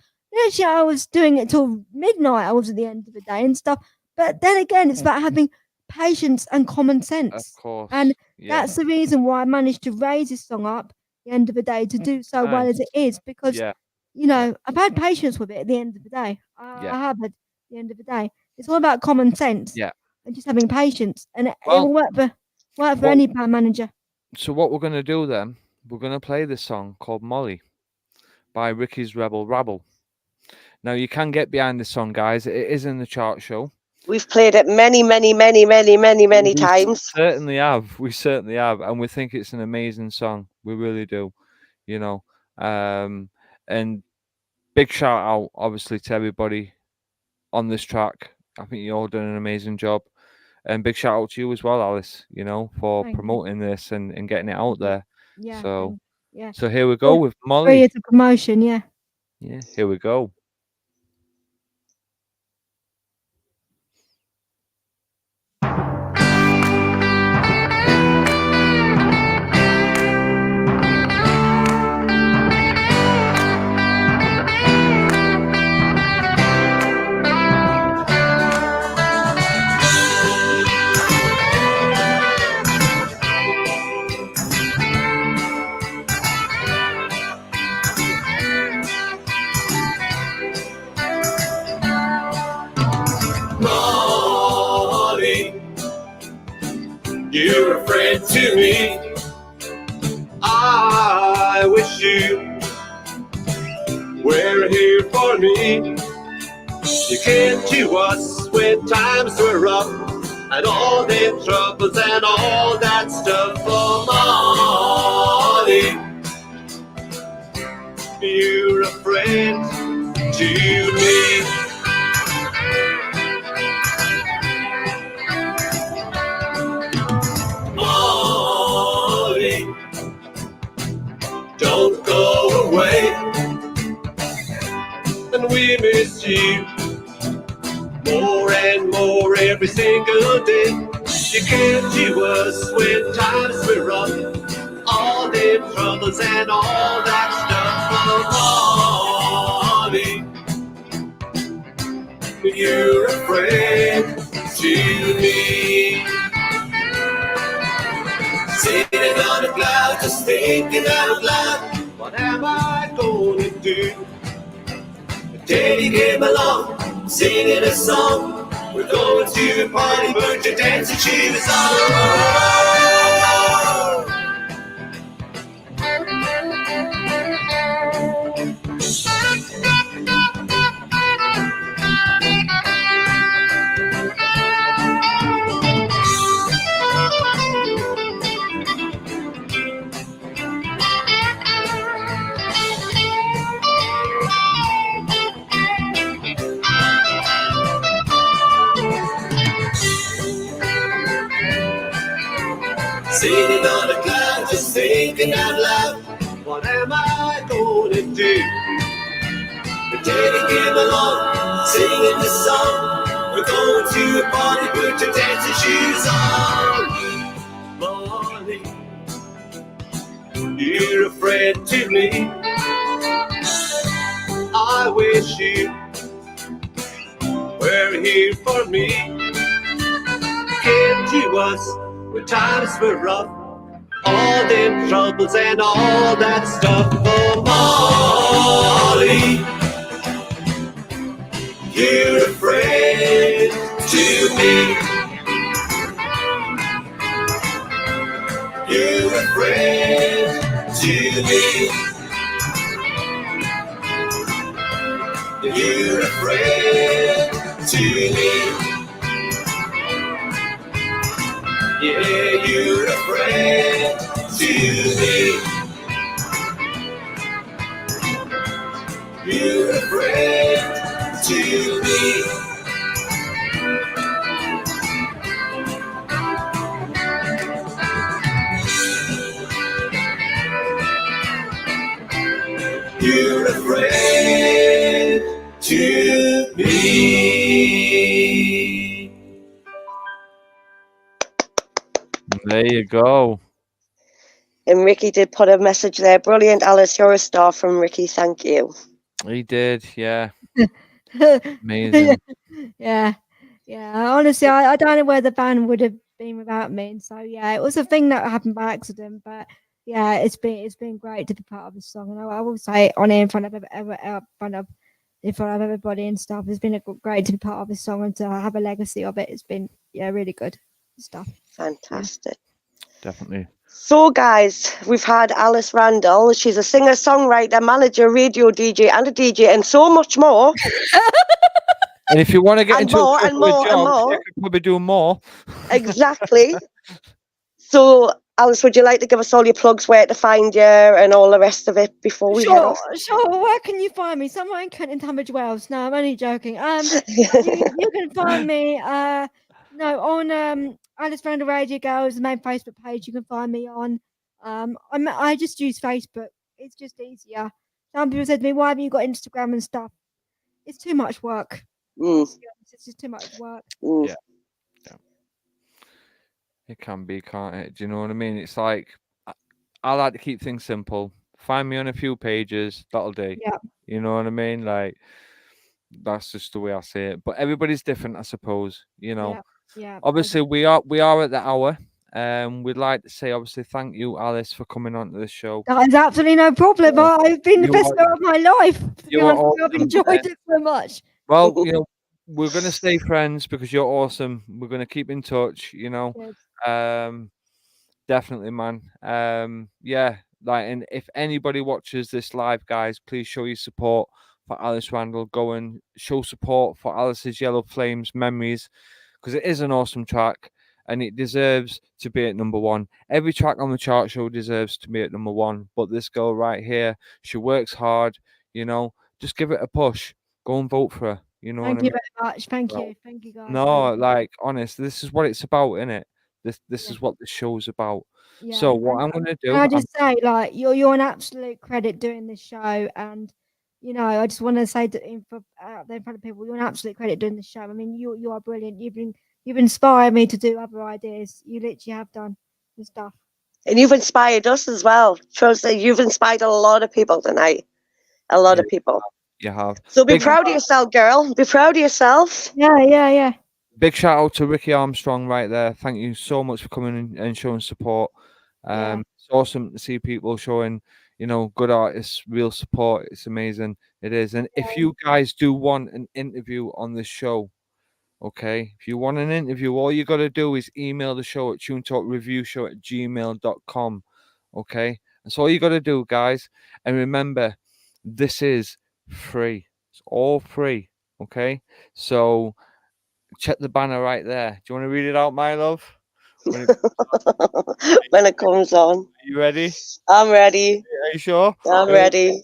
Actually, I was doing it till midnight. I was at the end of the day and stuff. But then again, it's about having patience and common Of sense. course. And Yeah. that's the reason why I managed to raise this song up at the end of the day to do so well as it is, because Yeah. I've had patience with it at the end of the day. Yeah. I have at the end of the day. It's all about common sense Yeah. and just having patience, and it Well, will work for well- any band manager. So what we're gonna do then? We're gonna play this song called "Molly" by Ricky's Rebel Rabble. Now you can get behind this song, guys. It is in the chart show. We've played it many, many, many, many, many, many We times. certainly have. We certainly have, and we think it's an amazing song. We really do. You know, and big shout out, obviously, to everybody on this track. I think you all done an amazing job, and big shout out to you as well, Alice. You know, for Thank you. promoting this and getting it out there. Yeah. So, yeah. so here we go Well, with 3 Molly. years of promotion. Yeah. Yeah, here we go. Molly, you're a friend to me. I wish you were here for me. You came to us when times were rough, and all them troubles and all that stuff. Oh, Molly, you're a friend to me. Molly, don't go away, and we miss you more and more every single day. You came to us when times were rough, all them troubles and all that stuff. Oh, Molly, you're a friend to me. Sitting on a cloud, just thinking out loud, what am I gonna do? Daddy came along, singing a song. We're going to a party, put your dancing shoes on. Sitting on a cloud, just thinking out loud, what am I gonna do? The daddy came along, singing the song. We're going to a party, put your dancing shoes on. Molly, you're a friend to me. I wish you were here for me. Came to us when times were rough, all them troubles and all that stuff. Oh, Molly, you're a friend to me. You're a friend to me. You're a friend to me. Yeah, you're a friend to me. You're a friend to me. There you go. And Ricky did put a message there. Brilliant, Alice. You're a star from Ricky. Thank you. He did, yeah. yeah, Amazing. yeah. Honestly, I don't know where the band would have been without me. And so yeah, it was a thing that happened by accident, but yeah, it's been great to be part of this song. And I will say on here in front of in front of everybody and stuff. It's been great to be part of this song and to have a legacy of it. It's been really good stuff. Fantastic. Definitely. So, guys, we've had Alice Randall. She's a singer, songwriter, manager, radio DJ, and a DJ, and so much more. And if you want to get And into more, a and more, and more. you could probably do more. Exactly. So, Alice, would you like to give us all your plugs, where to find you, and all the rest of it before we head off? Sure. Where can you find me? Somewhere in Kent and Tunbridge Wells. No, I'm only joking. You can find me. On Alice Randall Radio Girls, the main Facebook page. You can find me on. I just use Facebook. It's just easier. Some people said to me, "Why haven't you got Instagram and stuff?" It's too much work. It's just too much work. Yeah. It can be, can't it? Do you know what I mean? It's like I like to keep things simple. Find me on a few pages, that'll do. Yeah. You know what I mean? Like that's just the way I see it. But everybody's different, I suppose. You know. Yeah. Obviously, we are at the hour. We'd like to say, obviously, thank you, Alice, for coming on to the show. That is absolutely no problem. I've been the best part of my life. I've enjoyed it so much. Well, you know, we're gonna stay friends because you're awesome. We're gonna keep in touch. You know, definitely, man. Yeah, like, and if anybody watches this live, guys, please show your support for Alice Randall. Go and show support for Alice's Yellow Flames Memories, because it is an awesome track and it deserves to be at number one. Every track on the chart show deserves to be at number one, but this girl right here, she works hard. You know, just give it a push. Go and vote for her. You know. Thank you very much. Thank you, guys. No, like, honest, this is what it's about, isn't it? This is what the show's about. Yeah. So what I'm gonna do, can I just say, like, you're an absolute credit doing this show, and you know, I just want to say that out there in front of people, you're an absolute credit doing the show. I mean, you are brilliant. You've inspired me to do other ideas. You literally have done and stuff. And you've inspired us as well. Trust that you've inspired a lot of people tonight. A lot of people. You have. So be proud of yourself, girl. Be proud of yourself. Yeah. Big shout out to Ricky Armstrong right there. Thank you so much for coming in and showing support. It's awesome to see people showing, you know, good artists, real support. It's amazing. It is. And if you guys do want an interview on this show, okay, if you want an interview, all you got to do is email the show at tunetalkreview@gmail.com. Okay, that's all you got to do, guys. And remember, this is free. It's all free. Okay, so check the banner right there. Do you want to read it out, my love? When it comes on. Are you ready? I'm ready. Are you sure? I'm ready.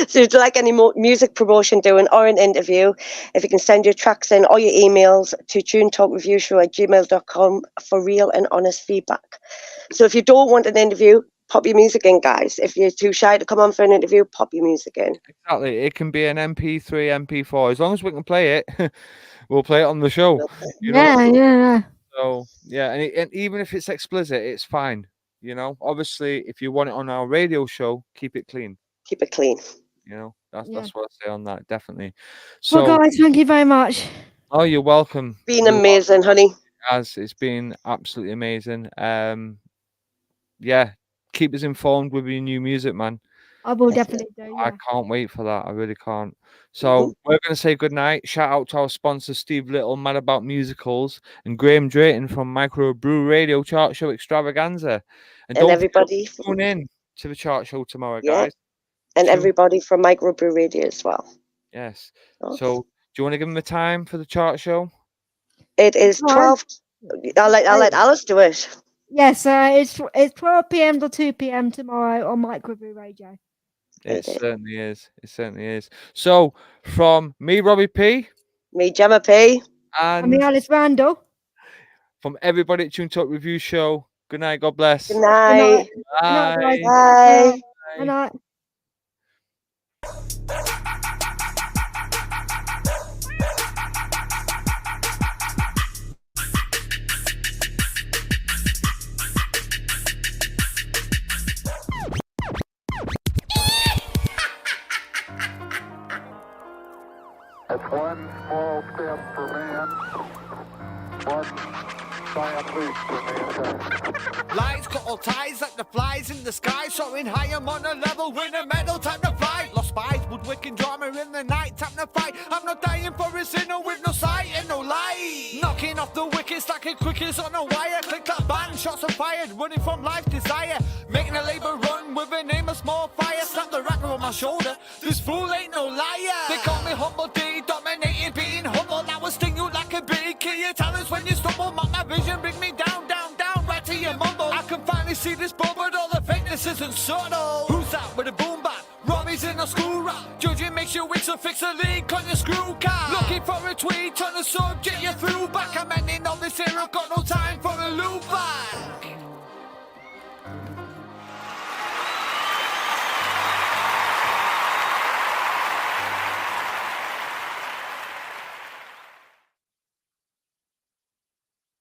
So if you like any more music promotion doing or an interview, if you can send your tracks in or your emails to tunetalkreview@gmail.com for real and honest feedback. So if you don't want an interview, pop your music in, guys. If you're too shy to come on for an interview, pop your music in. Exactly. It can be an MP3, MP4. As long as we can play it, we'll play it on the show. You know? Yeah. So, yeah, and even if it's explicit, it's fine. You know, obviously, if you want it on our radio show, keep it clean. Keep it clean. You know, that's what I say on that, definitely. So, well, guys, thank you very much. Oh, you're welcome. Been amazing, honey. It's been absolutely amazing. Yeah, keep us informed with your new music, man. I will definitely do. Yeah. I can't wait for that. I really can't. So we're going to say goodnight. Shout out to our sponsor, Steve Little, Mad About Musicals, and Graham Drayton from Micro Brew Radio Chart Show Extravaganza. And don't everybody tune in to the chart show tomorrow, guys. And everybody from Micro Brew Radio as well. Yes. Okay. So do you want to give them the time for the chart show? It is 12. I'll let Alice do it. Yes, it's 12 p.m. to 2 p.m. tomorrow on Micro Brew Radio. It certainly is. It certainly is. So, from me, Robbie P. Me, Gemma P. And me, Alice Randall. From everybody at Tune Talk Review Show. Good night. God bless. Good night. Bye. Bye. Bye. Good night. It's one small step for man, one giant leap for mankind. Lights got all ties like the flies in the sky, soaring high, I'm on a level, win a medal, time to fly. Lost spies, woodwicking drama in the night, time to fight. I'm not dying for a sinner with no sight and no light. Knocking off the wickets like a quickest on a wire. Click that bang, shots are fired, running from life's desire. Making a labour run with an aim of small fire. Slap the racker on my shoulder, this fool ain't no liar. They call me humble D, dominating, being humble. I will sting you like a bee, kill your talents when you stumble. Mark my vision, bring me down, down, down, right to your mumble. I can finally see this ball, but all the fakeness isn't subtle. Who's that with a boom bap? Robbie's in a school rap. Judging makes you weak, so fix a leak on your screw cap. Looking for a tweet on the subject, you threw back. I'm ending all this here, I've got no time for a loop back.